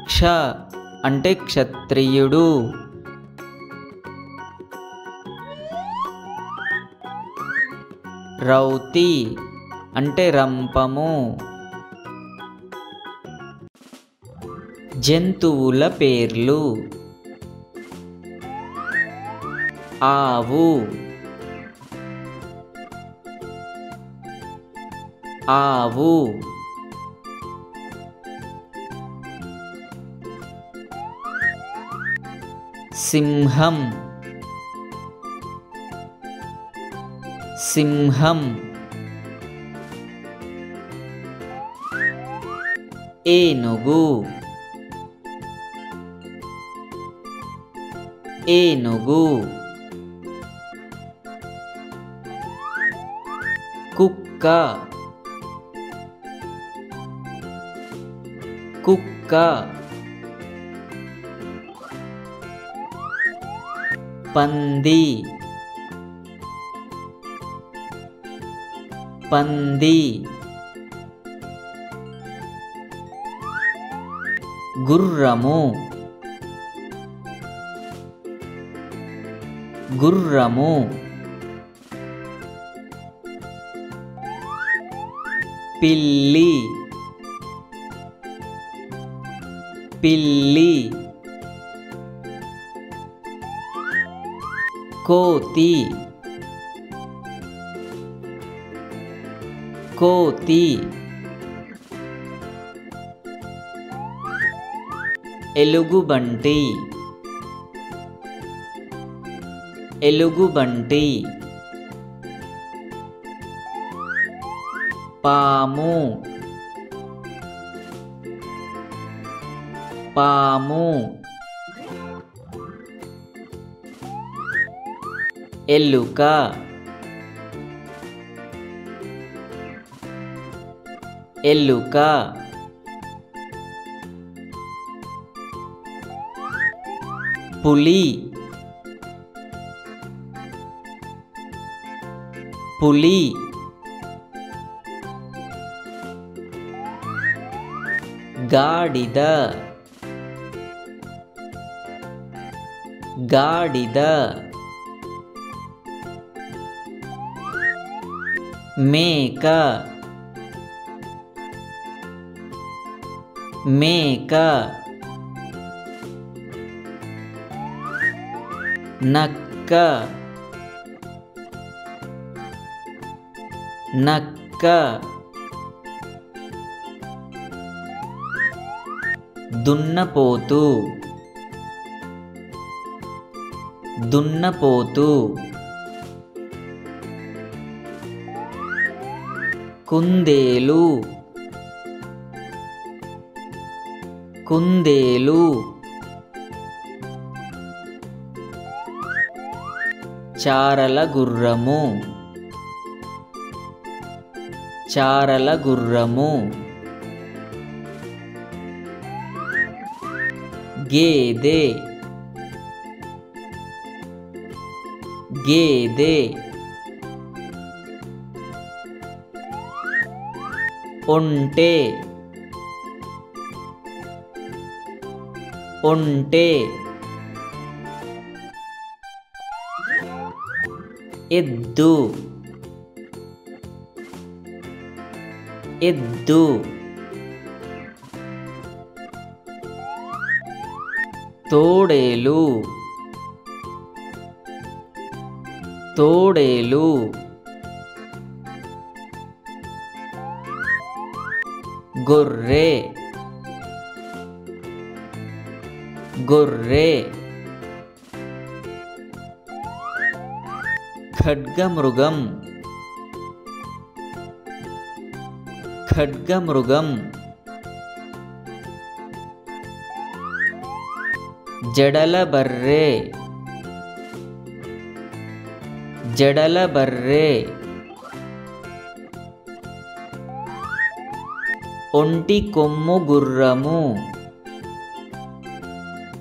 క్ష అంటే క్షత్రియుడు. రౌతి అంటే రంపము. జంతువుల పేర్లు. ఆవు, ఆవు. సింహం, సింహం. ఏనుగు, ఏనుగు. కుక్క, కుక్క. పంది, పంది. గుర్రము, గుర్రము. పిల్లి, పిల్లి. కోతి, కోతి. ఎలుగుబంటి, ఎలుగుబంటి. పాము, పాము. ఎలుక, ఎలుక. పులి, పులి. గాడిద, గాడిద. మేక, మేక. నక్క నక్క దున్నపోతు దున్నపోతు కుందేలు కుందేలు చారల గుర్రము చారల గుర్రము గేదె గేదె ఒంటె ఒంటె ఎద్దు ఎద్దు తోడేలు తోడేలు గొర్రె గొర్రె ఖడ్గమృగం ఖడ్గమృగం జడలబర్రె జడలబర్రె ఒంటి కొమ్ము గుర్రము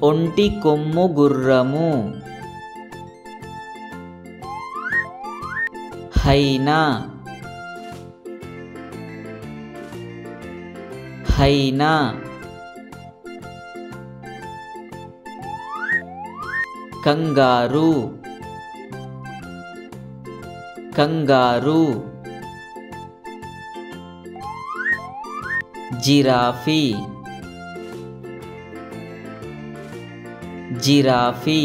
ఒంటి కొమ్ము గుర్రము హైనా హైనా కంగారు కంగారు జిరాఫీ జిరాఫీ